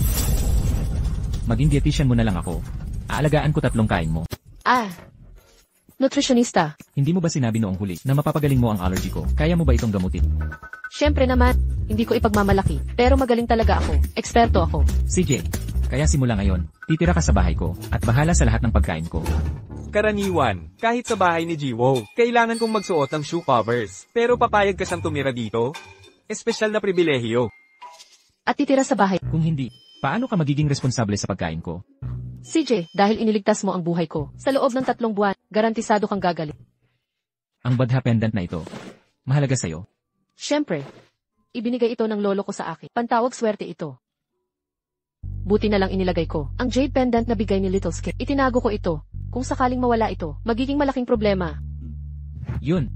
Maging dietitian mo na lang ako. Aalagaan ko 3 kain mo. Nutritionista. Hindi mo ba sinabi noong huli na mapapagaling mo ang allergy ko? Kaya mo ba itong gamutin? Siyempre naman, hindi ko ipagmamalaki, pero magaling talaga ako. Eksperto ako. Sige, kaya simula ngayon, titira ka sa bahay ko, at bahala sa lahat ng pagkain ko. Karaniwan, kahit sa bahay ni Jiwo, kailangan kong magsuot ng shoe covers. Pero papayag ka siyang tumira dito? Espesyal na pribilehiyo. At titira sa bahay. Kung hindi, paano ka magiging responsable sa pagkain ko? CJ, dahil iniligtas mo ang buhay ko, sa loob ng 3 buwan, garantisado kang gagaling. Ang badha pendant na ito, mahalaga sa'yo. Siyempre, ibinigay ito ng lolo ko sa akin. Pantawag swerte ito. Buti na lang inilagay ko. Ang jade pendant na bigay ni Little Skip. Itinago ko ito. Kung sakaling mawala ito, magiging malaking problema. Yun.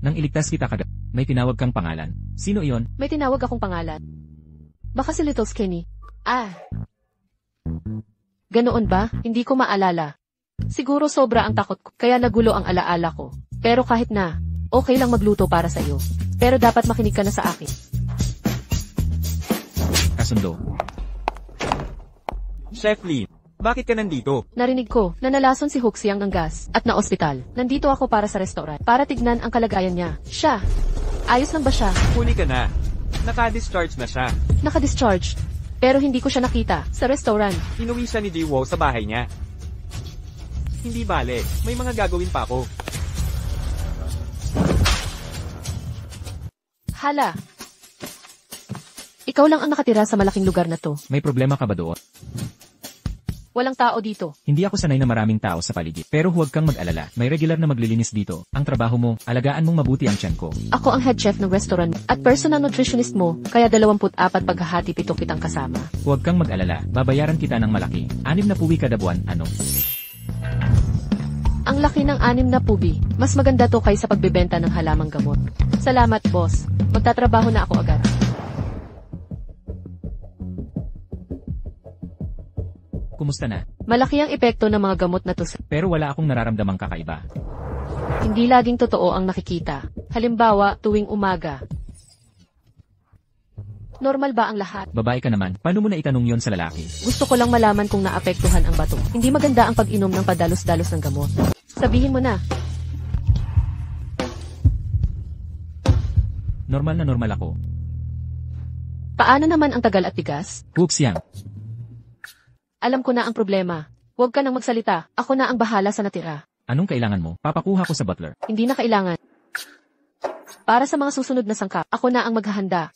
Nang iligtas kita kagad, may tinawag kang pangalan. Sino iyon? May tinawag akong pangalan. Baka si Little Skinny. Ganoon ba? Hindi ko maalala. Siguro sobra ang takot ko, kaya nagulo ang alaala ko. Pero kahit na, okay lang magluto para sa iyo. Pero dapat makinig ka na sa akin. Kasundo. Chef Lin, bakit ka nandito? Narinig ko na nalason si Huxiang ng gas at na-ospital. Nandito ako para sa restaurant para tignan ang kalagayan niya. Siya. Ayos lang ba siya? Huli ka na. Naka-discharge na siya. Naka-discharge. Pero hindi ko siya nakita sa restaurant. Inuwi siya ni Jiwo sa bahay niya. Hindi bale, may mga gagawin pa ako. Hala. Ikaw lang ang nakatira sa malaking lugar na to. May problema ka ba doon? Walang tao dito. Hindi ako sanay na maraming tao sa paligid. Pero huwag kang mag-alala. May regular na maglilinis dito. Ang trabaho mo, alagaan mong mabuti ang tiyan ko. Ako ang head chef ng restaurant at personal nutritionist mo, kaya 24 paghahati 7 kitang kasama. Huwag kang mag-alala. Babayaran kita ng malaki. 6 na puwi kada buwan, ano? Ang laki ng 6 na pubi. Mas maganda to kaysa pagbebenta ng halamang gamot. Salamat, boss. Magtatrabaho na ako agad. Kumusta na? Malaki ang epekto ng mga gamot na to sa... Pero wala akong nararamdamang kakaiba. Hindi laging totoo ang nakikita. Halimbawa, tuwing umaga. Normal ba ang lahat? Babae ka naman, paano mo na itanong yon sa lalaki? Gusto ko lang malaman kung naapektuhan ang bato. Hindi maganda ang pag-inom ng padalos-dalos ng gamot. Sabihin mo na. Normal na normal ako. Paano naman ang tagal at tigas? Huxiang. Alam ko na ang problema. Huwag ka nang magsalita. Ako na ang bahala sa natira. Anong kailangan mo? Papakuha ko sa butler. Hindi na kailangan. Para sa mga susunod na sangkap, ako na ang maghahanda.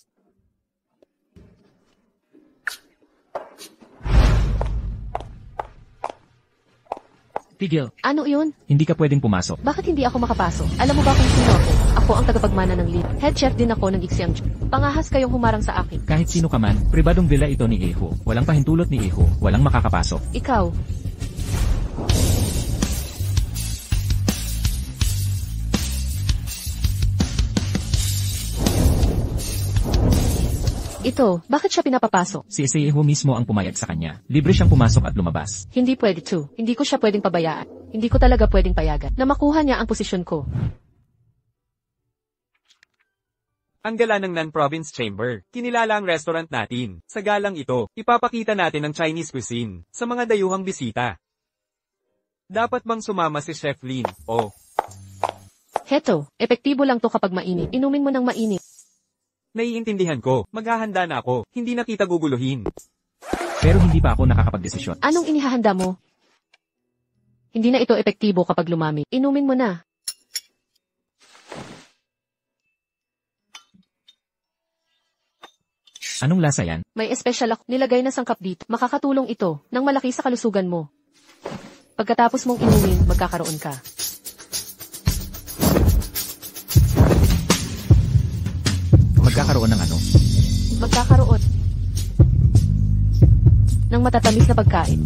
Tigil. Ano yun? Hindi ka pwedeng pumasok. Bakit hindi ako makapasok? Alam mo ba kung sino ako? Ako ang tagapagmana ng lead. Head chef din ako ng Xiangju. Pangahas kayong humarang sa akin. Kahit sino ka man, pribadong villa ito ni Eho. Walang pahintulot ni Eho. Walang makakapasok. Ikaw. Ito, bakit siya pinapapasok? Si Eho mismo ang pumayag sa kanya. Libre siyang pumasok at lumabas. Hindi pwede to. Hindi ko siya pwedeng pabayaan. Hindi ko talaga pwedeng payagan na makuha niya ang posisyon ko. Ang gala ng Non-Province Chamber. Kinilala ang restaurant natin. Sa galang ito, ipapakita natin ang Chinese cuisine sa mga dayuhang bisita. Dapat bang sumama si Chef Lin? O, Heto, epektibo lang to kapag mainit. Inumin mo ng mainit. naiintindihan ko. Maghahanda na ako. Hindi na kita guguluhin. Pero hindi pa ako nakakapagdesisyon. Anong inihahanda mo? Hindi na ito epektibo kapag lumamig. Inumin mo na. Anong lasa yan? May espesyal ako. Nilagay na sangkap dito. Makakatulong ito nang malaki sa kalusugan mo. Pagkatapos mong inumin, magkakaroon ka. Magkakaroon ng ano? Magkakaroon ng matatamis na pagkain.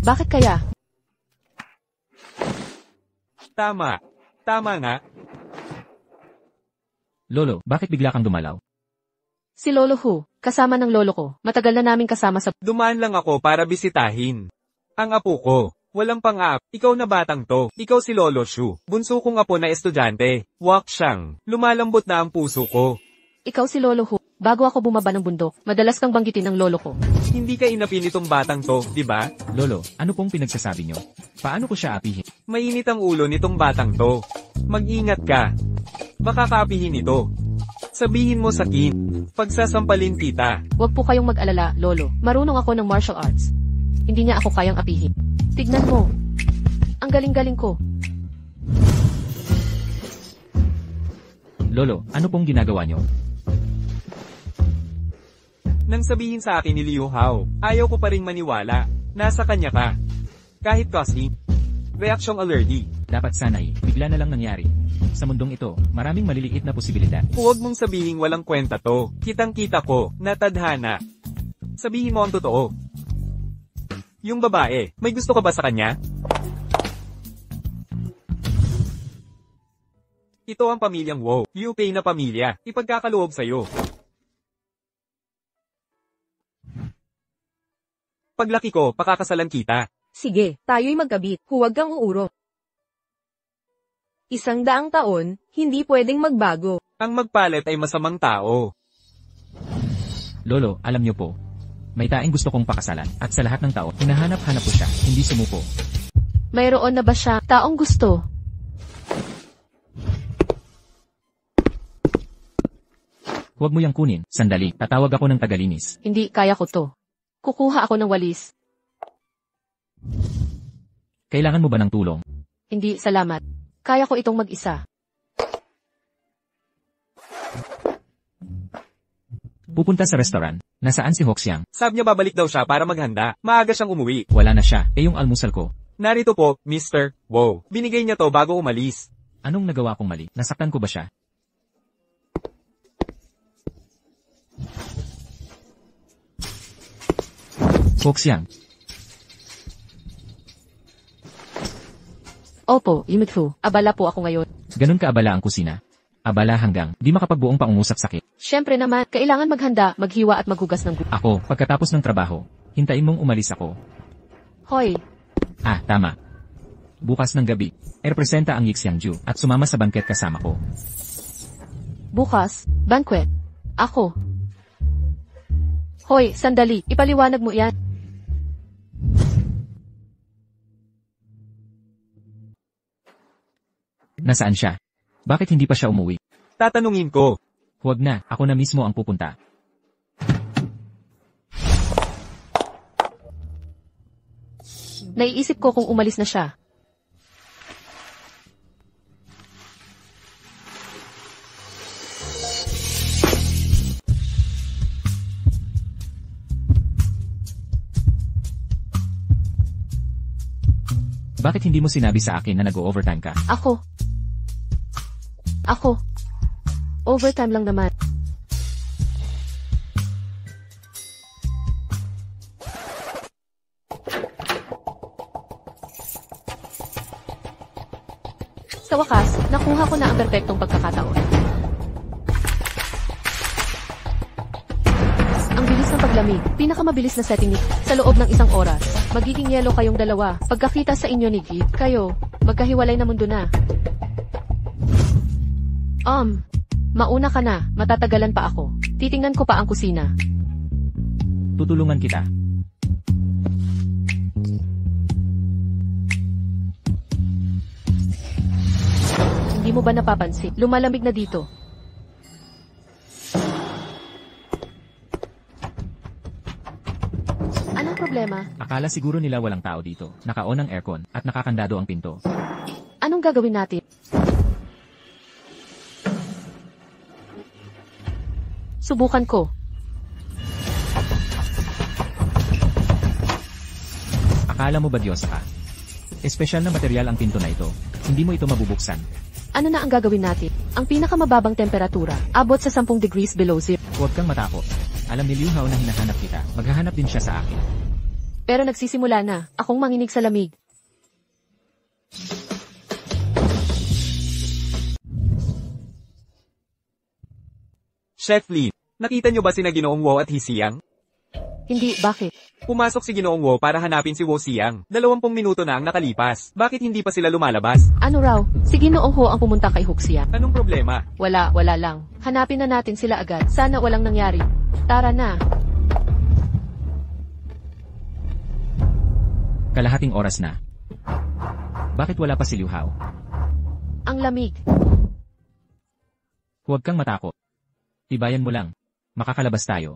Bakit kaya? Tama. Tama nga. Lolo, bakit bigla kang dumalaw? Si Lolo Hu, kasama ng lolo ko. Matagal na namin kasama sa... Dumaan lang ako para bisitahin. Ang apo ko. Walang pang-aap. Ikaw na batang to. Ikaw si Lolo Shu. Bunso kong apo na estudyante. Wak siyang. Lumalambot na ang puso ko. Ikaw si Lolo Hu. Bago ako bumaba ng bundok, madalas kang banggitin ng lolo ko. Hindi ka inapin itong batang to, di ba? Lolo, ano pong pinagsasabi nyo? Paano ko siya apihin? Mainit ang ulo nitong batang to. Mag-ingat ka. Baka kapihin ito. Sabihin mo sa Kin. Pagsasampalin kita. Huwag po kayong mag-alala, Lolo. Marunong ako ng martial arts. Hindi niya ako kayang apihin. Tignan mo. Ang galing-galing ko. Lolo, ano pong ginagawa nyo? Nang sabihin sa akin ni Liu Hao, ayaw ko pa ring maniwala. Nasa kanya ka. Kahit costing. Reaksyong allergy. Dapat sana'y, bigla na lang nangyari. Sa mundong ito, maraming maliliit na posibilidad. Huwag mong sabihing walang kwenta to. Kitang-kita ko, na tadhana. Sabihin mo ang totoo. Yung babae, may gusto ka ba sa kanya? Ito ang pamilyang Wu, UK na pamilya, ipagkakaloob sa'yo. Paglaki ko, pakakasalan kita. Sige, tayo'y magkabit. Huwag kang uuro. 100 taon, hindi pwedeng magbago. Ang magpalit ay masamang tao. Lolo, alam nyo po. May taing gusto kong pakasalan, at sa lahat ng tao, hinahanap-hanap ko siya, hindi sumuko. Mayroon na ba siya taong gusto? Huwag mo yang kunin, sandali, tatawag ako ng tagalinis. Hindi, kaya ko to. Kukuha ako ng walis. Kailangan mo ba ng tulong? Hindi, salamat. Kaya ko itong mag-isa. Pupunta sa restaurant. Nasaan si Hoxiang? Sabi niya babalik daw siya para maghanda. Maaga siyang umuwi. Wala na siya, yung almusal ko. Narito po, Mr. Wow. Binigay niya to bago umalis. Anong nagawa kong mali? Nasaktan ko ba siya? Hoxiang, Opo, Yimikfu. Abala po ako ngayon. ganun kaabala ang kusina. Abala hanggang di makapagbuong pangungusap sakit. Siyempre naman, kailangan maghanda, maghiwa at maghugas ng Ako, pagkatapos ng trabaho, hintayin mong umalis ako. Hoy, Ah, tama. Bukas ng gabi, representa ang Yixiangju at sumama sa bangket kasama ko. bukas, banquet. Ako. Hoy, sandali, ipaliwanag mo yan. Nasaan siya? Bakit hindi pa siya umuwi? Tatanungin ko. Huwag na, ako na mismo ang pupunta. Naiisip ko kung umalis na siya. Bakit hindi mo sinabi sa akin na nag-overtime ka? Ako. Overtime lang naman. Sa wakas, nakuha ko na ang perpektong pagkakataon. Ang bilis ng paglamig, pinakamabilis na setting nito. Sa loob ng 1 oras, magiging yelo kayong dalawa. Pagkakita sa inyo ni Git, kayo, magkahiwalay na mundo na. Mauna ka na, matatagalan pa ako. Titingnan ko pa ang kusina. Tutulungan kita. Hindi mo ba napapansin? Lumalamig na dito. Anong problema? Akala siguro nila walang tao dito. Naka-on ang aircon at nakakandado ang pinto. Anong gagawin natin? Subukan ko. Akala mo ba Diyos ka? Espesyal na material ang pinto na ito. Hindi mo ito mabubuksan. Ano na ang gagawin natin? Ang pinakamababang temperatura, abot sa 10 degrees below zero. Huwag kang matakot. Alam ni Liu Hao na hinahanap kita. Maghahanap din siya sa akin. Pero nagsisimula na, akong manginig sa lamig. Chef Lee, nakita niyo ba sina Ginoong Wo at Hisiang? Hindi, bakit? Pumasok si Ginoong Wo para hanapin si Wo Siang. 20 minuto na ang nakalipas. Bakit hindi pa sila lumalabas? Ano raw? Sige noong ho ang pumunta kay Huxia. Anong problema? Wala lang. Hanapin na natin sila agad. Sana walang nangyari. Tara na. Kalahating oras na. Bakit wala pa si Liu Hao? Ang lamig. Huwag kang matakot. Tibayan mo lang. Makakalabas tayo.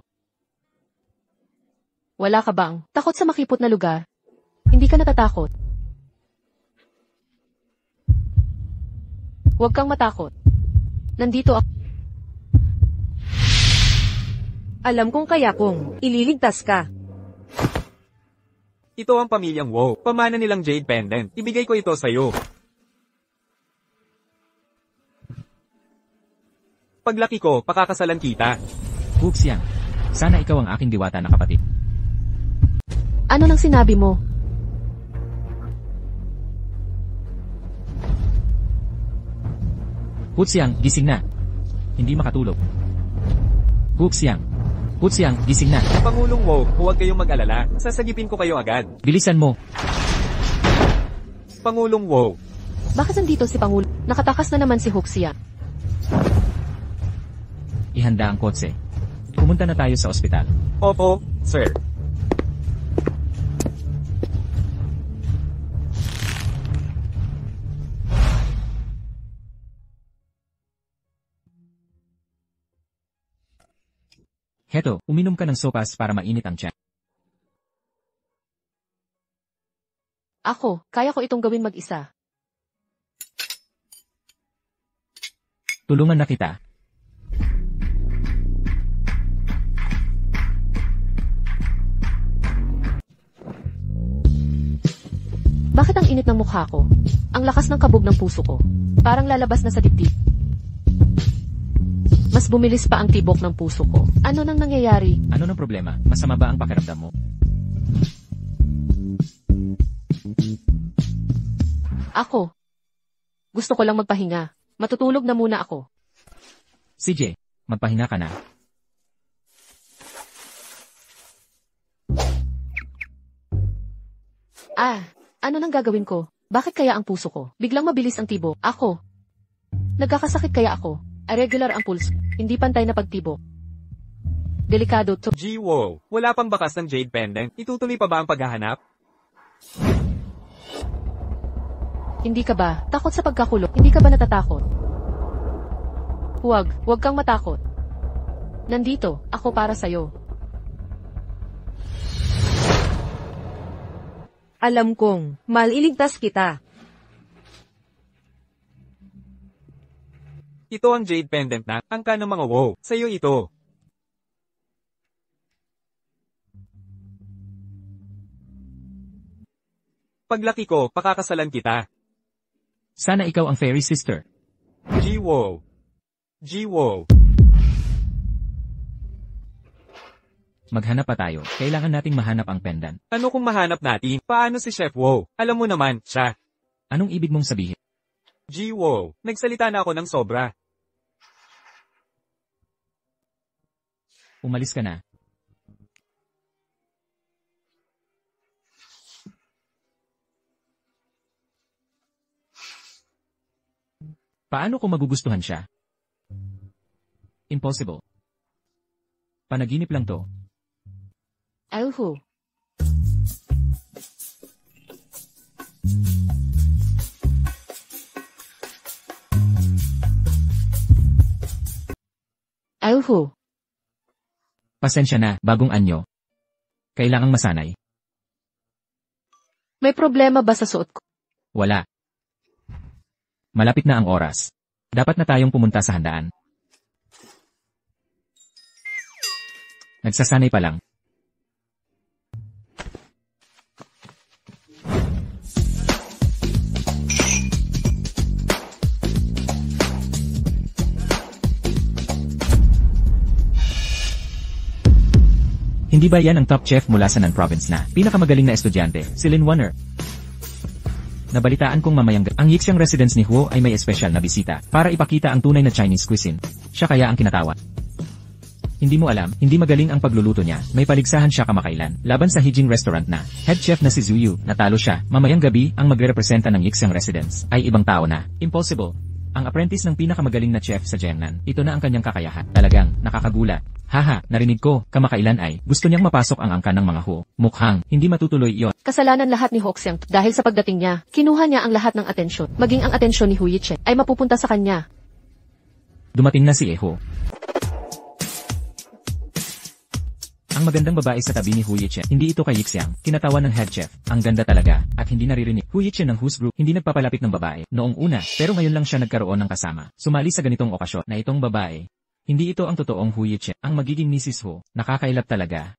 Wala ka bang takot sa makipot na lugar? Hindi ka natatakot. Huwag kang matakot. Nandito ako. Alam kong kaya kong ililigtas ka. Ito ang pamilyang Wu. Pamana nilang Jade Pendant. Ibigay ko ito sa'yo. Paglaki ko, pakakasalan kita. Hu Xiang, sana ikaw ang aking diwata na kapatid. Ano nang sinabi mo? Hu Xiang, gising na. Hindi makatulog. Hu Xiang, gising na. Pangulong Wu, huwag kayong mag-alala. Sasagipin ko kayo agad. Bilisan mo. Pangulong Wu. Bakit nandito si Pangulo? Nakatakas na naman si Huxia. Ihanda ang kotse. Pumunta na tayo sa ospital. Opo, sir. Heto, uminom ka ng sopas para mainit ang tiyan. Ako, kaya ko itong gawin mag-isa. Tulungan na kita. Bakit ang init ng mukha ko? Ang lakas ng kabog ng puso ko. Parang lalabas na sa dibdib. Mas bumilis pa ang tibok ng puso ko. Ano nang nangyayari? Ano ng problema? Masama ba ang pakiramdam mo? Ako. Gusto ko lang magpahinga. Matutulog na muna ako. CJ, magpahinga ka na. Ano nang gagawin ko? Bakit kaya ang puso ko? Biglang mabilis ang tibok. Ako. Nagkakasakit kaya ako? Irregular ang pulse. Hindi pantay na pagtibok. Delikado to. G-Wo, wala pang bakas ng Jade Pendant. Itutuloy pa ba ang paghahanap? Hindi ka ba takot sa pagkakulong? Hindi ka ba natatakot? Huwag kang matakot. Nandito, ako para sa'yo. Alam kong maliligtas kita. Ito ang Jade Pendant na angka ng mga Wu. Sa'yo ito. Paglaki ko, pakakasalan kita. Sana ikaw ang fairy sister. G-Wo. G-Wo. Maghanap pa tayo. Kailangan nating mahanap ang pendant. Ano kung mahanap natin? Paano si Chef Wu? Alam mo naman, siya. Anong ibig mong sabihin? G-Wo, nagsalita na ako ng sobra. Umalis ka na. Paano kung magugustuhan siya? Impossible. Panaginip lang to. Ayuhu. Ayuhu. Pasensya na, bagong anyo. Kailangang masanay. May problema ba sa suot ko? Wala. Malapit na ang oras. Dapat na tayong pumunta sa handaan. Nagsasanay pa lang. Hindi ba yan ang top chef mula sa non-province na pinakamagaling na estudyante, si Lin Warner? Nabalitaan kong mamayang ang Yixiang residence ni Huo ay may espesyal na bisita para ipakita ang tunay na Chinese cuisine. Siya kaya ang kinatawag. Hindi mo alam, hindi magaling ang pagluluto niya. May paligsahan siya kamakailan laban sa Hijing restaurant na head chef na si Zuyu. Natalo siya. Mamayang gabi, ang magrerepresenta ng Yixiang residence ay ibang tao na. Impossible. Ang apprentice ng pinakamagaling na chef sa Jiangnan. Ito na ang kanyang kakayahan. Talagang nakakagulat. Haha, narinig ko, kamakailan ay gusto niyang mapasok ang angka ng mga Huo. Mukhang hindi matutuloy iyon. Kasalanan lahat ni Hoxiang dahil sa pagdating niya, kinuha niya ang lahat ng atensyon. Maging ang atensyon ni Hu Yichen ay mapupunta sa kanya. Dumating na si Eho. Ang magandang babae sa tabi ni Hu Yichen. Hindi ito kay Yixiang. Kinatawan ng head chef. Ang ganda talaga. At hindi naririnig. Hu Yichen ng Who's Group. Hindi nagpapalapit ng babae. Noong una. Pero ngayon lang siya nagkaroon ng kasama. Sumali sa ganitong okasyon na itong babae. Hindi ito ang totoong Hu Yichen. Ang magiging Mrs. Hu. Nakakailap talaga.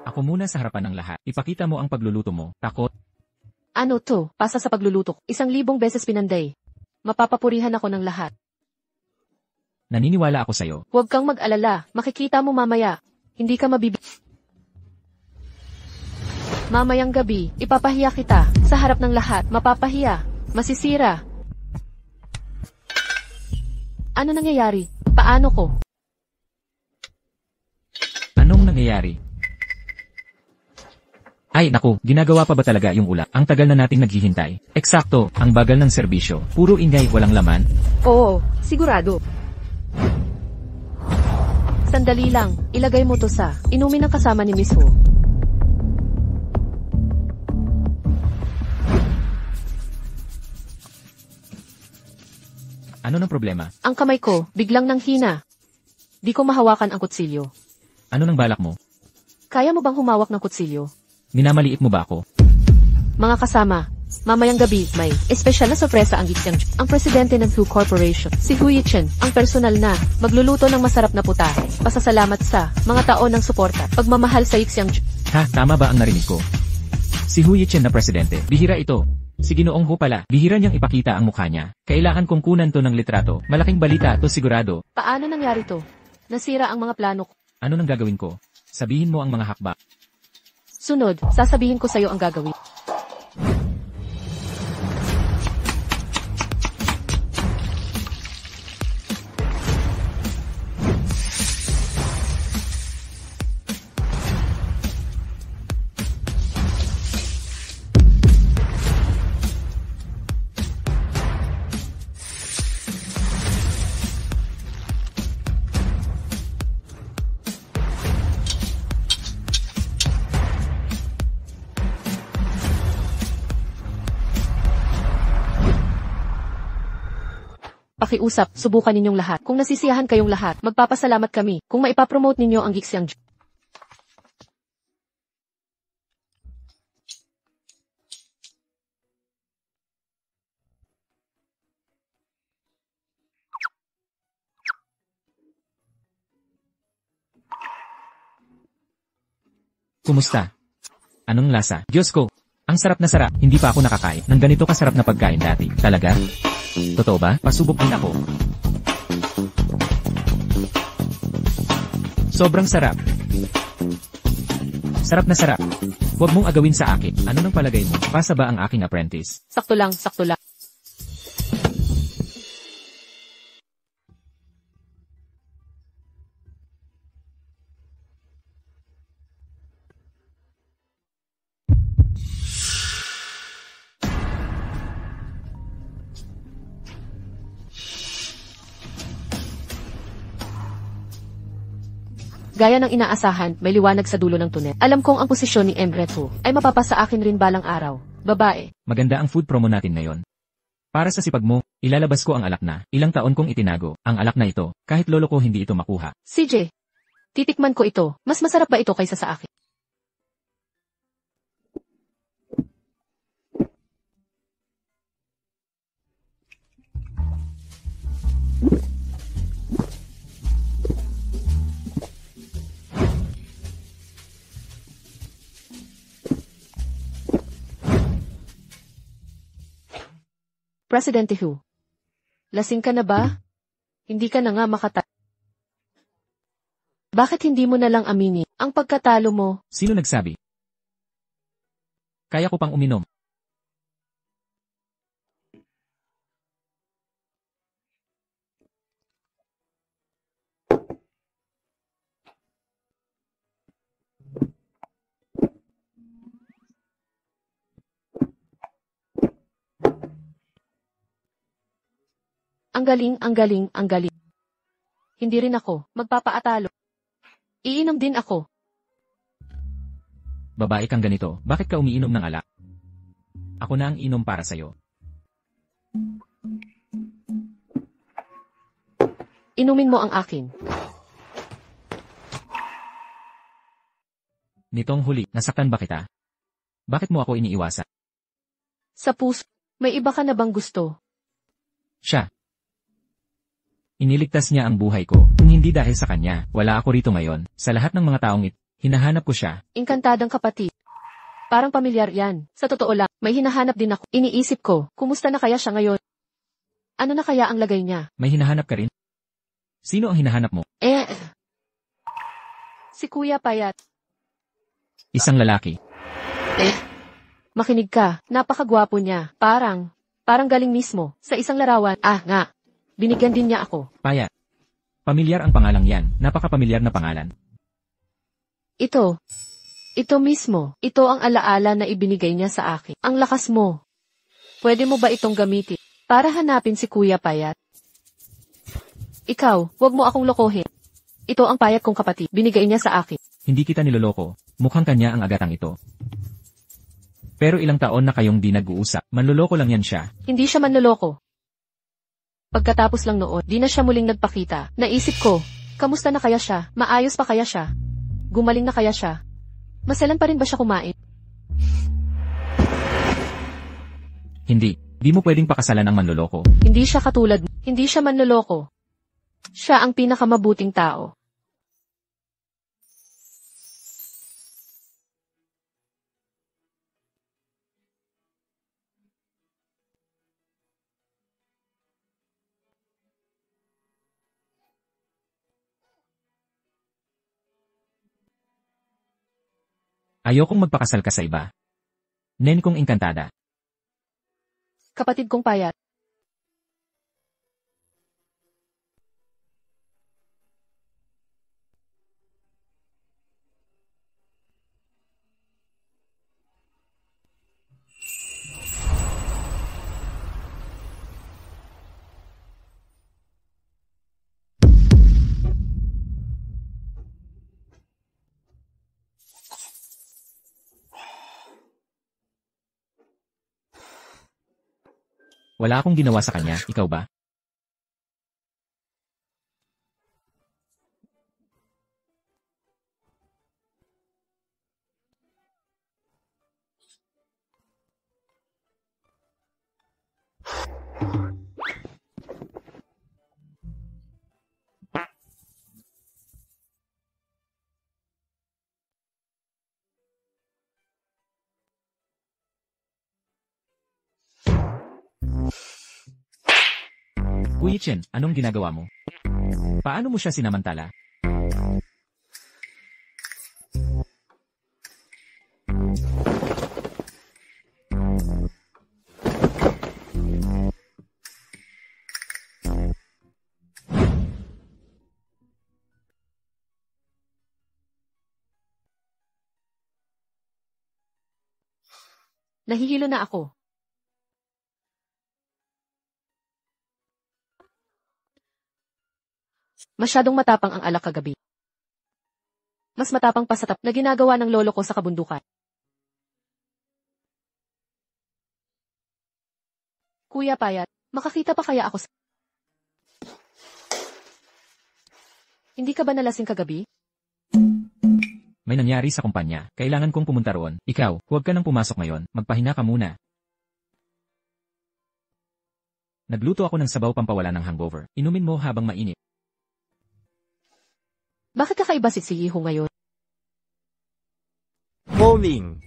Ako muna sa harapan ng lahat. Ipakita mo ang pagluluto mo. Takot. Ano to? Pasa sa pagluluto. 1,000 beses pinanday. Mapapapurihan ako ng lahat. Naniniwala ako sa'yo. Huwag kang mag-alala. Makikita mo mamaya. Hindi ka Mamayang gabi, ipapahiya kita. Sa harap ng lahat, mapapahiya. Masisira. Ano nangyayari? Paano ko? Anong nangyayari? Ay, naku, ginagawa pa ba talaga yung ulam? Ang tagal na nating naghihintay. Eksakto, ang bagal ng serbisyo. Puro ingay, walang laman. Oo, sigurado. Sandali lang, ilagay mo to sa inumin ng kasama ni Miss Hu. Ano ng problema? Ang kamay ko, biglang nanghina. Di ko mahawakan ang kutsilyo. Ano nang balak mo? Kaya mo bang humawak ng kutsilyo? Minamaliit mo ba ako? Mga kasama, mamayang gabi, may espesyal na sorpresa ang Yixiang Ju. Ang presidente ng Hu Corporation, si Hu Yichen, ang personal na magluluto ng masarap na putahe. Pasasalamat sa mga taon ng suporta, pagmamahal sa Yixiang Ju. Ha, tama ba ang narinig ko? Si Hu Yichen na presidente, bihira ito. Si Ginoong Hu pala, bihira niyang ipakita ang mukha niya. Kailangan kong kunan to ng litrato. Malaking balita to sigurado. Paano nangyari to? Nasira ang mga plano ko. Ano nang gagawin ko? Sabihin mo ang mga hakbang. Sunod, sasabihin ko sa'yo ang gagawin. Pakiusap, subukan ninyong lahat. Kung nasisiyahan kayong lahat, magpapasalamat kami kung maipapromote ninyo ang Yixiang Ju. Kumusta? Anong lasa? Diyos ko! Ang sarap na sarap. Hindi pa ako nakakain ng ganito kasarap na pagkain dati. Talaga? Totoo ba? Pasubok din ako. Sobrang sarap. Sarap na sarap. Huwag mong agawin sa akin. Ano nang palagay mo? Pasa ba ang aking apprentice? Sakto lang, sakto lang. Gaya ng inaasahan, may liwanag sa dulo ng tunel. Alam kong ang posisyon ni Emret Hu ay mapapasa akin rin balang araw. Babae. Maganda ang food promo natin ngayon. Para sa sipag mo, ilalabas ko ang alak na. Ilang taon kong itinago ang alak na ito, kahit lolo ko hindi ito makuha. CJ, titikman ko ito. Mas masarap ba ito kaysa sa akin? Presidente Hu. Lasing ka na ba? Hindi ka na nga Bakit hindi mo na lang aminin ang pagkatalo mo? Sino nagsabi? Kaya ko pang uminom. Ang galing, ang galing, ang galing. Hindi rin ako magpapaatalo. Iinom din ako. Babae kang ganito, bakit ka umiinom ng alak? Ako na ang inom para sa'yo. Inumin mo ang akin. Nitong huli, nasaktan ba kita? Bakit mo ako iniiwasan? Sa puso, may iba ka na bang gusto? Siya. Iniligtas niya ang buhay ko. Kung hindi dahil sa kanya, wala ako rito ngayon. Sa lahat ng mga taong hinahanap ko siya. Inkantadang kapatid. Parang pamilyar yan. Sa totoo lang, may hinahanap din ako. Iniisip ko, kumusta na kaya siya ngayon? Ano na kaya ang lagay niya? May hinahanap ka rin? Sino ang hinahanap mo? Si Kuya Payat. Isang lalaki. Makinig ka, napakagwapo niya. Parang galing mismo. Sa isang larawan, nga. Binigyan din niya ako. Payat. Pamilyar ang pangalang yan. Napaka-pamilyar na pangalan. Ito mismo. Ito ang alaala na ibinigay niya sa akin. Ang lakas mo. Pwede mo ba itong gamitin para hanapin si Kuya Payat? Ikaw, wag mo akong lokohin. Ito ang payat kong kapatid. Binigay niya sa akin. Hindi kita niloloko. Mukhang kanya ang agatang ito. Pero ilang taon na kayong di nag-uusap. Manloloko lang yan siya. Hindi siya manloloko. Pagkatapos lang noon, di na siya muling nagpakita. Naisip ko, kamusta na kaya siya? Maayos pa kaya siya? Gumaling na kaya siya? Maselan pa rin ba siya kumain? Hindi. Di mo pwedeng pakasalan ang manloloko. Hindi siya katulad. Hindi siya manloloko. Siya ang pinakamabuting tao. Ayokong magpakasal ka sa iba. Nen kong engkantada. Kapatid kong Payat. Wala akong ginawa sa kanya, ikaw ba? Kuya Chen, anong ginagawa mo? Paano mo siya sinamantala? Nahihilo na ako. Masyadong matapang ang alak kagabi. Mas matapang pa sa na ginagawa ng lolo ko sa kabundukan. Kuya Payat, makakita pa kaya ako sa... Hindi ka ba nalasing kagabi? May nangyari sa kumpanya. Kailangan kong pumunta roon. Ikaw, huwag ka nang pumasok ngayon. Magpahinga ka muna. Nagluto ako ng sabaw pampawala ng hangover. Inumin mo habang mainit. Bakit kakaiba si Yiho ngayon? Morning!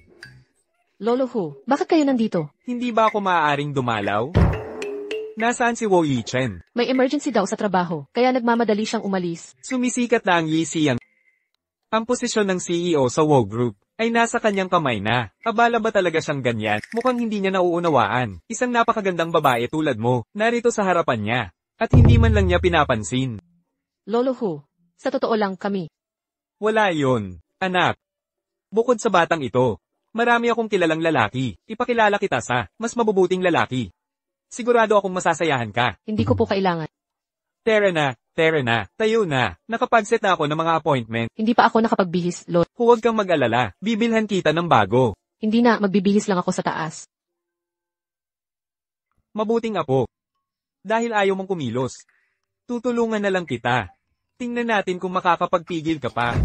Lolo Hu, bakit kayo nandito? Hindi ba ako maaaring dumalaw? Nasaan si Wo Yichen? May emergency daw sa trabaho, kaya nagmamadali siyang umalis. Sumisikat na ang Yi Xiang. Ang posisyon ng CEO sa Wo Group ay nasa kanyang kamay na. Abala ba talaga siyang ganyan? Mukhang hindi niya nauunawaan. Isang napakagandang babae tulad mo, narito sa harapan niya. At hindi man lang niya pinapansin. Lolo Hu, sa totoo lang kami. Wala yon, anak. Bukod sa batang ito, marami akong kilalang lalaki. Ipakilala kita sa mas mabubuting lalaki. Sigurado akong masasayahan ka. Hindi ko po kailangan. Tara na, tayo na. Nakapag-set na ako ng mga appointment. Hindi pa ako nakapagbihis, Lolo. Huwag kang mag-alala, bibilhan kita ng bago. Hindi na, magbibihis lang ako sa taas. Mabuting apo. Dahil ayaw mong kumilos. Tutulungan na lang kita. Tingnan natin kung makakapagpigil ka pa.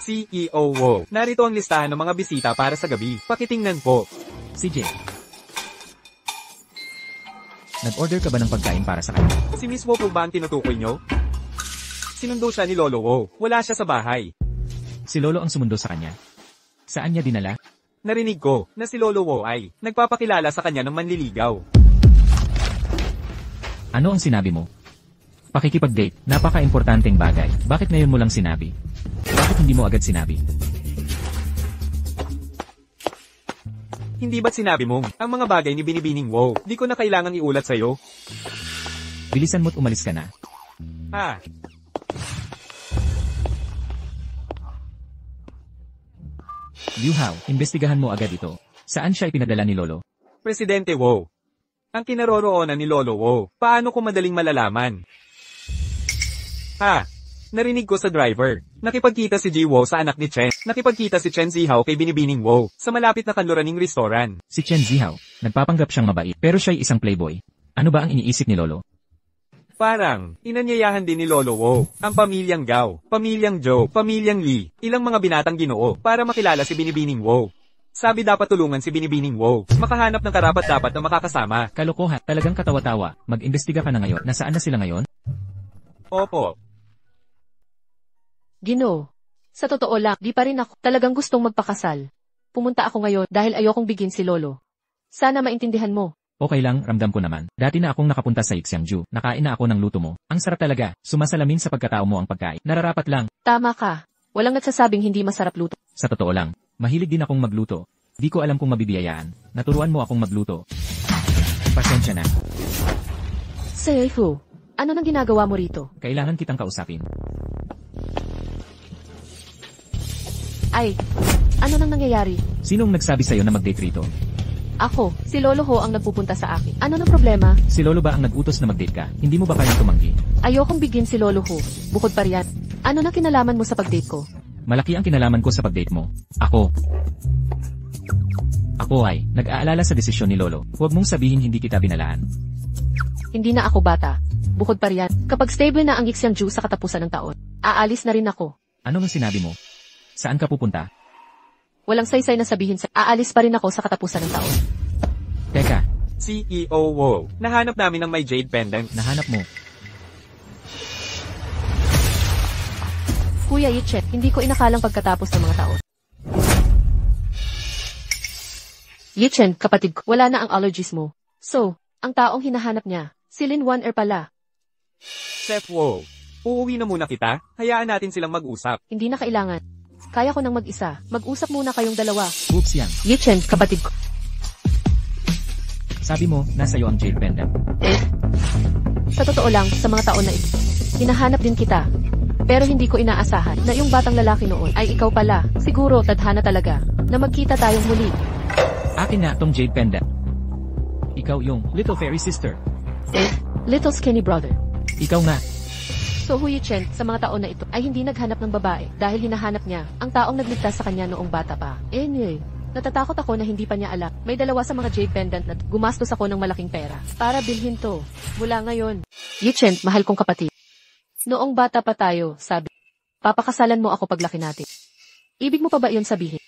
CEO Wo, narito ang listahan ng mga bisita para sa gabi. Pakitingnan po. Si Jay. Nag-order ka ba ng pagkain para sa kanya? Si Miss Wo po ba ang tinutukoy nyo? Sinundo siya ni Lolo Wo. Wala siya sa bahay. Si Lolo ang sumundo sa kanya. Saan niya dinala? Narinig ko na si Lolo Wo ay nagpapakilala sa kanya ng manliligaw. Ano ang sinabi mo? Pakikipag-date, napaka-importanteng bagay. Bakit ngayon mo lang sinabi? Bakit hindi mo agad sinabi? Hindi ba't sinabi mong ang mga bagay ni Binibining Wo, di ko na kailangang iulat sa'yo? Bilisan mo't umalis ka na. Ah, Liu Hao, imbestigahan mo agad ito. Saan siya ipinadala ni Lolo? Presidente Wo. Ang kinaroroonan ni Lolo Wo, paano ko madaling malalaman? Narinig ko sa driver. Nakipagkita si Ji Wo sa anak ni Chen. Nakipagkita si Chen Zihao kay Binibining Wo sa malapit na kanluraning restaurant. Si Chen Zihao, nagpapanggap siyang mabait, pero siya'y isang playboy. Ano ba ang iniisip ni Lolo? Parang, inanyayahan din ni Lolo Wo, ang pamilyang Gao, pamilyang Zhou, pamilyang Li, ilang mga binatang ginoo, para makilala si Binibining Wo. Sabi dapat tulungan si Binibining Wo, makahanap ng karapat-dapat na makakasama. Kalokohan, talagang katawa-tawa. Mag-imbestiga ka na ngayon. Nasaan na sila ngayon? Opo. Ginoo. Sa totoo lang, di pa rin ako talagang gustong magpakasal. Pumunta ako ngayon dahil ayokong bigin si Lolo. Sana maintindihan mo. Okay lang, ramdam ko naman. Dati na akong nakapunta sa Xiangju. Nakain na ako ng luto mo. Ang sarap talaga. Sumasalamin sa pagkatao mo ang pagkain. Nararapat lang. Tama ka. Walang nagsasabing hindi masarap luto. Sa totoo lang, mahilig din akong magluto. Di ko alam kung mabibiyayaan. Naturuan mo akong magluto. Pasensya na. Seifu, ano nang ginagawa mo rito? Kailangan kitang kausapin. Ay, ano nang nangyayari? Sinong nagsabi sa'yo na mag-date rito? Ako, si Lolo Ho ang nagpupunta sa akin. Ano nang problema? Si Lolo ba ang nag-utos na mag-date ka? Hindi mo ba kayang tumanggi? Ayokong bigyan si Lolo Ho. Bukod pa riyan, ano na kinalaman mo sa pag-date ko? Malaki ang kinalaman ko sa pag-date mo. Ako ay, nag-aalala sa desisyon ni Lolo. Huwag mong sabihin hindi kita binalaan. Hindi na ako bata. Bukod pa riyan, kapag stable na ang Xiangju sa katapusan ng taon, aalis na rin ako. Ano ang sinabi mo? Saan ka pupunta? Walang saysay na sabihin sa aalis pa rin ako sa katapusan ng taon. Teka, CEO Wo, nahanap namin ng may jade pendant. nahanap mo. Kuya Yichen, hindi ko inakalang pagkatapos ng mga taon. Yichen, kapatid ko, wala na ang allergies mo. So, ang taong hinahanap niya, si Lin Wan-er pala. Chef Wo, uuwi na muna kita, hayaan natin silang mag-usap. Hindi na kailangan. Kaya ko nang mag-isa. Mag-usap muna kayong dalawa. Oops yan. Yichen, kapatid ko. Sabi mo, nasa iyo ang jade pendant. Sa totoo lang, sa mga taon na ito, hinahanap din kita. Pero hindi ko inaasahan na yung batang lalaki noon ay ikaw pala. Siguro, tadhana talaga, na magkita tayong muli. Akin na tong jade pendant. Ikaw yung little fairy sister. Little skinny brother. Ikaw nga. So Hu Yichen, sa mga taon na ito, ay hindi naghanap ng babae dahil hinahanap niya ang taong nagligtas sa kanya noong bata pa. Anyway, natatakot ako na hindi pa niya alam. May dalawa sa mga jade pendant na gumastos ako ng malaking pera para bilhin to. Mula ngayon. Yichen, mahal kong kapatid. Noong bata pa tayo, sabi, papakasalan mo ako paglaki natin. Ibig mo pa ba iyon sabihin?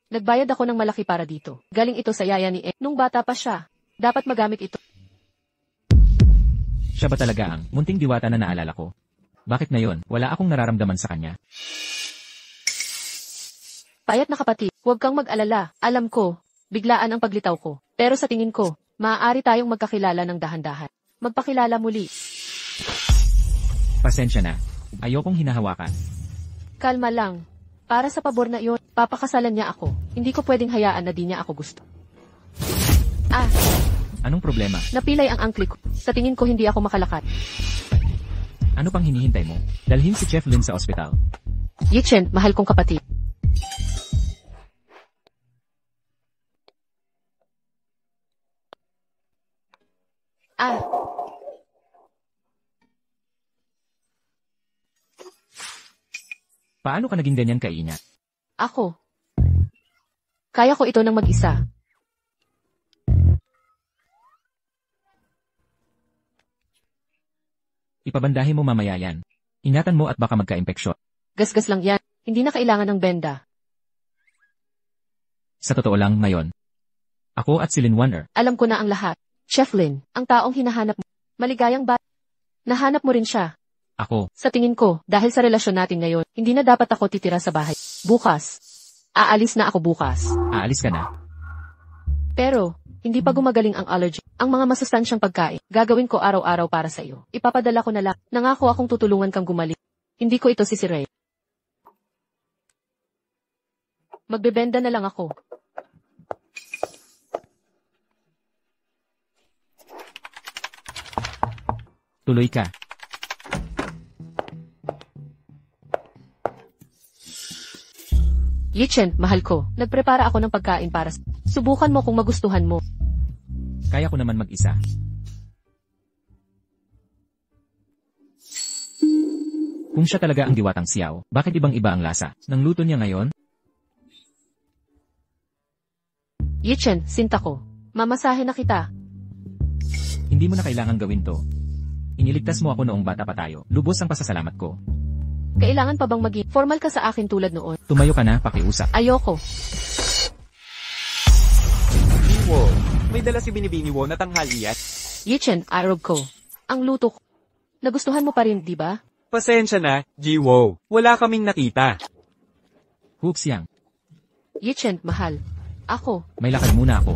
Nagbayad ako ng malaki para dito. Galing ito sa yaya ni Nung bata pa siya, dapat magamit ito. Siya ba talaga ang munting diwata na naalala ko? Bakit ngayon, wala akong nararamdaman sa kanya? Payat na kapatid, huwag kang mag-alala. Alam ko, biglaan ang paglitaw ko. Pero sa tingin ko, maaari tayong magkakilala ng dahan-dahan. Magpakilala muli. Pasensya na. Ayokong hinahawakan. Kalma lang. Para sa pabor na iyon, papakasalan niya ako. Hindi ko pwedeng hayaan na di niya ako gusto. Anong problema? Napilay ang angkli ko. Sa tingin ko hindi ako makalakad. Ano pang hinihintay mo? Dalhin si Chef Lin sa ospital. Yichen, mahal kong kapatid. Paano ka naging ganyan kaingat? Ako. Kaya ko ito ng mag-isa. Ipabandahin mo mamaya yan. Ingatan mo at baka magka-impeksyon. Gasgas lang yan. Hindi na kailangan ng benda. Sa totoo lang, ngayon. Ako at si Lin Wanner. Alam ko na ang lahat. Chef Lin, ang taong hinahanap mo. Maligayang ba? Nahanap mo rin siya. Ako. Sa tingin ko, dahil sa relasyon natin ngayon, hindi na dapat ako titira sa bahay. Bukas. Aalis na ako bukas. Aalis ka na. Pero, hindi pa gumagaling ang allergy. Ang mga masustansyang pagkain, gagawin ko araw-araw para sa iyo. Ipapadala ko na lang. Nangako akong tutulungan kang gumaling. Hindi ko ito sisirain. Magbebenda na lang ako. Tuloy ka. Yichen, mahal ko. Nagprepara ako ng pagkain para sa... Subukan mo kung magustuhan mo. Kaya ko naman mag-isa. Kung siya talaga ang diwatang siyaw, bakit ibang-iba ang lasa ng luto niya ngayon? Yichen, sinta ko. Mamasahe na kita. Hindi mo na kailangan gawin to. Iniligtas mo ako noong bata pa tayo. Lubos ang pasasalamat ko. Kailangan pa bang maging formal ka sa akin tulad noon? Tumayo ka na, pakiusap. Ayoko. Wow, may dala si Binibini Wo na tanghalian. Yichen, Arab ko. Ang luto ko. Nagustuhan mo pa rin, di ba? Pasensya na, Ji-Wo. Wala kaming nakita. Huxiang, Yichen, mahal. Ako. may lakad muna ako.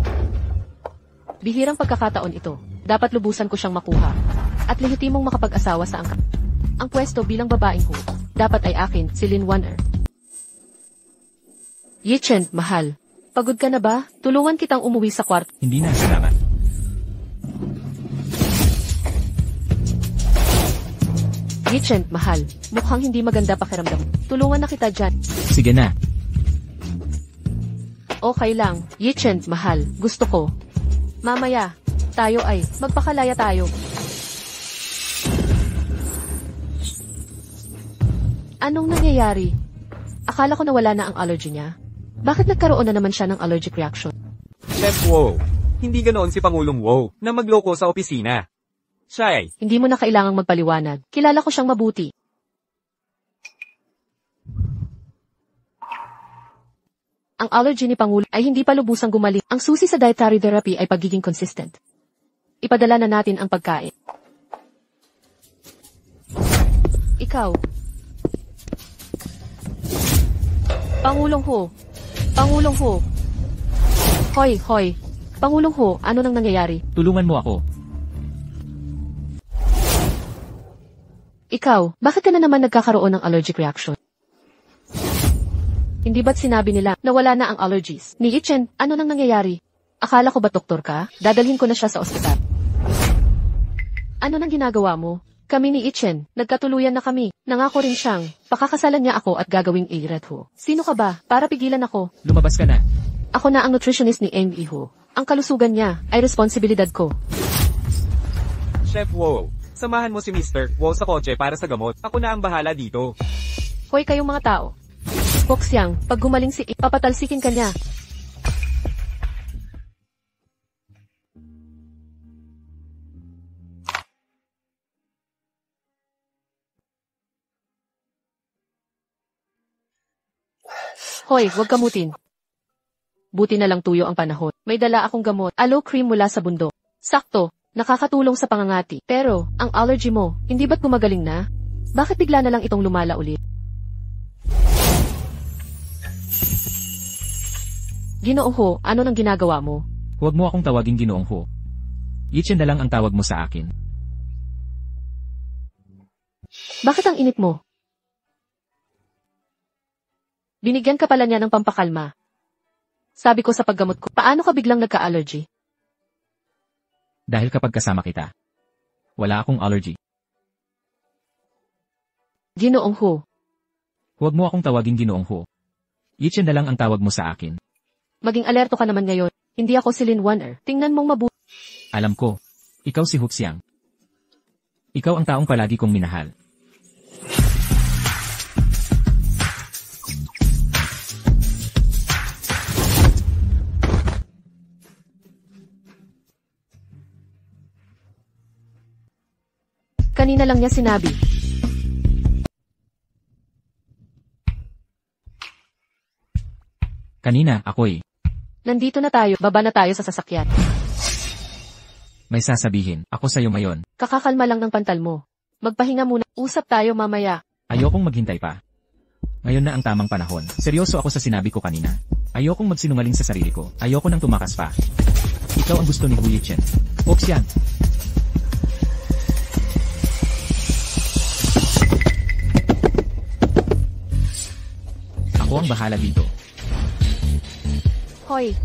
Bihirang pagkakataon ito. Dapat lubusan ko siyang makuha. At lehitimong makapag-asawa sa angka. Ang pwesto bilang babaeng ho. Dapat ay akin, si Lin Wanner. Yichen, mahal. Pagod ka na ba? Tulungan kitang umuwi sa kwarto. Hindi na, salamat. Yichen, mahal. Mukhang hindi maganda pakiramdam. Tulungan na kita dyan. Sige na. Okay lang. Yichen, mahal. Gusto ko. Mamaya, tayo ay magpakalaya tayo. Anong nangyayari? Akala ko nawala na ang allergy niya. Bakit nagkaroon na naman siya ng allergic reaction? Chef Wo, hindi ganoon si Pangulong Wo na magloko sa opisina. Siya ay, Hindi mo na kailangang magpaliwanag. Kilala ko siyang mabuti. Ang allergy ni Pangulo ay hindi pa lubusang gumaling. Ang susi sa dietary therapy ay pagiging consistent. Ipadala na natin ang pagkain. Ikaw. Pangulong Ho. Pangulong Ho. Hoy, hoy. Pangulong Ho, ano nang nangyayari? Tulungan mo ako. Ikaw, bakit ka na naman nagkakaroon ng allergic reaction? Hindi ba't sinabi nila na wala na ang allergies? Ni Yichen, ano nang nangyayari? Akala ko ba doktor ka? Dadalhin ko na siya sa ospital. Ano nang ginagawa mo? Kami ni Yichen, nagkatuluyan na kami. Nangako rin siyang, pakakasalan niya ako at gagawing Iret Ho. Sino ka ba? Para pigilan ako. Lumabas ka na. Ako na ang nutritionist ni Eng Iho. Ang kalusugan niya ay responsibilidad ko. Chef Wo, samahan mo si Mr. Wo sa kotse para sa gamot. Ako na ang bahala dito. Hoy kayong mga tao. Boxiang, pag gumaling si papatalsikin ka niya. Hoy, huwag kamutin. Buti na lang tuyo ang panahon. May dala akong gamot, aloe cream mula sa bundok. Sakto, nakakatulong sa pangangati. Pero, ang allergy mo, hindi ba't gumagaling na? Bakit bigla na lang itong lumala ulit? Ginoong Ho, ano nang ginagawa mo? Huwag mo akong tawaging Ginoong Ho. Yichen na lang ang tawag mo sa akin. Bakit ang init mo? Binigyan ka pala niya ng pampakalma. Sabi ko sa paggamot ko, paano ka biglang nagka-allergy? Dahil kapag kasama kita, wala akong allergy. Ginoong Ho, Huwag mo akong tawaging Ginoong Ho. Yichen na lang ang tawag mo sa akin. maging alerto ka naman ngayon. Hindi ako si Lin Wanner. Tingnan mong mabuti. Alam ko, ikaw si Huxiang. Ikaw ang taong palagi kong minahal. Kanina lang niya sinabi. Kanina, ako'y Nandito na tayo, baba na tayo sa sasakyan. may sasabihin. Ako sa'yo ngayon. Kakakalma lang ng pantal mo. Magpahinga muna, usap tayo mamaya. Ayokong maghintay pa. Ngayon na ang tamang panahon. Seryoso ako sa sinabi ko kanina. Ayokong magsinungaling sa sarili ko. Ayoko nang tumakas pa. Ikaw ang gusto ni Hu Yichen. Oxian. Ako ang bahala dito. Hoy,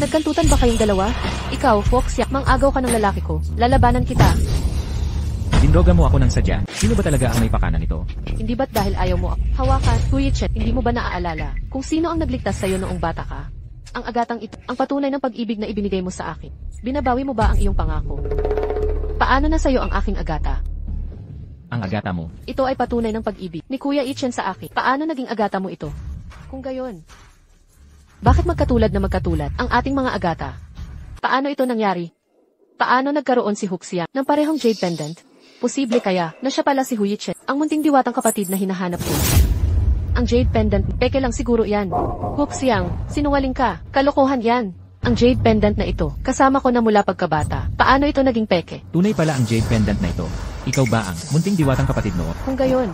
nagkantutan ba kayong dalawa? Ikaw, Foxya, mang-agaw ka ng lalaki ko. Lalabanan kita. Dinroga mo ako ng sadya. Sino ba talaga ang may pakana nito? Hindi ba't dahil ayaw mo ako? Hawakan, Hu Yichen, hindi mo ba naaalala kung sino ang nagligtas sa'yo noong bata ka? Ang agatang ito, ang patunay ng pag-ibig na ibinigay mo sa akin. Binabawi mo ba ang iyong pangako? Paano na sa'yo ang aking agata? Ang agata mo. Ito ay patunay ng pag-ibig ni Kuya Yichen sa akin. Paano naging agata mo ito? Kung gayon, bakit magkatulad na magkatulad ang ating mga agata? Paano ito nangyari? Paano nagkaroon si Huxiang ng parehong jade pendant? Posible kaya na siya pala si Hu Yichen, ang munting diwatang kapatid na hinahanap ko. Ang jade pendant, peke lang siguro yan. Huxiang, sinungaling ka, kalokohan yan. Ang jade pendant na ito, kasama ko na mula pagkabata. Paano ito naging peke? Tunay pala ang jade pendant na ito. Ikaw ba ang munting diwatang kapatid mo? Kung gayon,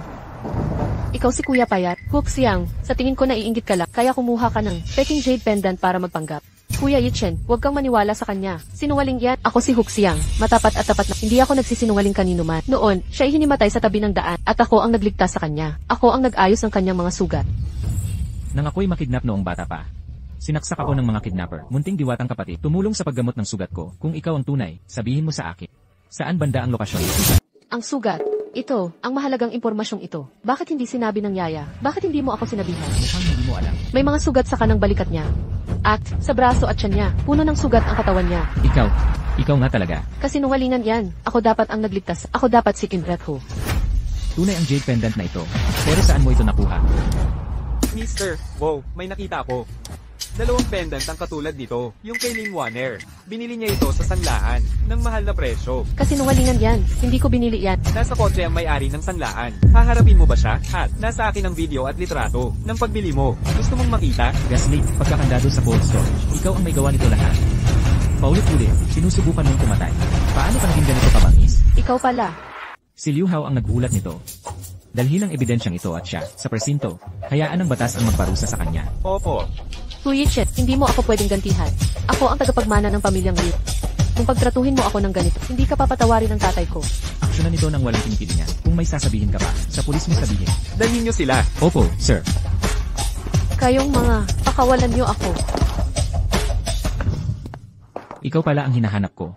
ikaw si Kuya Payat, Huxiang, sa tingin ko naiinggit ka lang, kaya kumuha ka ng peking jade pendant para magpanggap. Kuya Yichen, huwag kang maniwala sa kanya. Sinungaling yan. Ako si Huxiang, matapat at tapat na. Hindi ako nagsisinungaling kanino man. Noon, siya ay hinimatay sa tabi ng daan, at ako ang nagligtas sa kanya. Ako ang nag-ayos ng kanyang mga sugat. Nang ako'y makidnap noong bata pa. Sinaksak ako ng mga kidnapper, munting diwatang kapatid, tumulong sa paggamot ng sugat ko. Kung ikaw ang tunay, sabihin mo sa akin. Saan banda ang lokasyon? Ang sugat. Ito, ang mahalagang impormasyong ito. Bakit hindi sinabi ng yaya? Bakit hindi mo ako sinabihan? Mukhang hindi mo alam. May mga sugat sa kanang balikat niya. At, sa braso at tiyan niya, puno ng sugat ang katawan niya. Ikaw nga talaga. Kasinungalingan yan. Ako dapat ang nagligtas. Ako dapat si Kinretho. Tunay ang jade pendant na ito. Pero saan mo ito nakuha? Mister, wow, may nakita ako. Dalawang pendant ang katulad nito, yung kay Lin Waner. Binili niya ito sa sanlaan, ng mahal na presyo. Kasinungalingan yan. Hindi ko binili yan. Nasa kotse ang may-ari ng sanlaan. Haharapin mo ba siya? At nasa akin ang video at litrato ng pagbili mo. Gusto mong makita? Gaslit, pagkakandado sa cold storage. Ikaw ang may gawa nito lahat. Paulit-ulit, sinusubukan mong pumatay. Paano ka naging ganito kabangis? Ikaw pala. Si Liu Hao ang nag-ulat nito. Dalhin ang ebidensyang ito at siya, sa presinto, hayaan ng batas ang magparusa sa kanya. Opo. Hu Yichen, hindi mo ako pwedeng gantihan. Ako ang tagapagmana ng pamilyang Liu. Kung pagtratuhin mo ako ng ganito, hindi ka papatawarin ng tatay ko. Aksyonan nito ng walang pinipilingan. Kung may sasabihin ka pa, sa pulis mo sabihin. Dalhin niyo sila. Opo, sir. Kayong mga, pakawalan niyo ako. Ikaw pala ang hinahanap ko.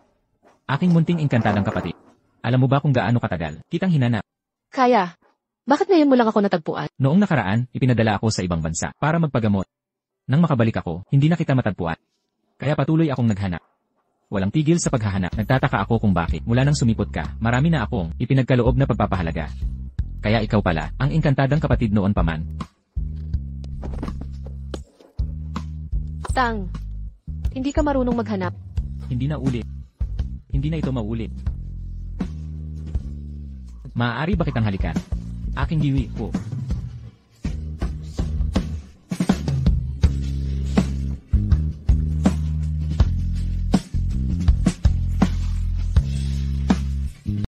Aking munting engkantadang kapatid. Alam mo ba kung gaano katagal? Kitang hinanap. Kaya, bakit ngayon mo lang ako natagpuan? Noong nakaraan, ipinadala ako sa ibang bansa para magpagamot. Nang makabalik ako, hindi na kita matagpuan. Kaya patuloy akong naghanap. Walang tigil sa paghahanap. Nagtataka ako kung bakit. Mula nang sumipot ka, marami na akong ipinagkaloob na pagpapahalaga. Kaya ikaw pala, ang engkantadang kapatid noon pa man. Tang, hindi ka marunong maghanap. Hindi na ulit. Hindi na ito maulit. Maaari ba kitang halikan? Aking giwi ko.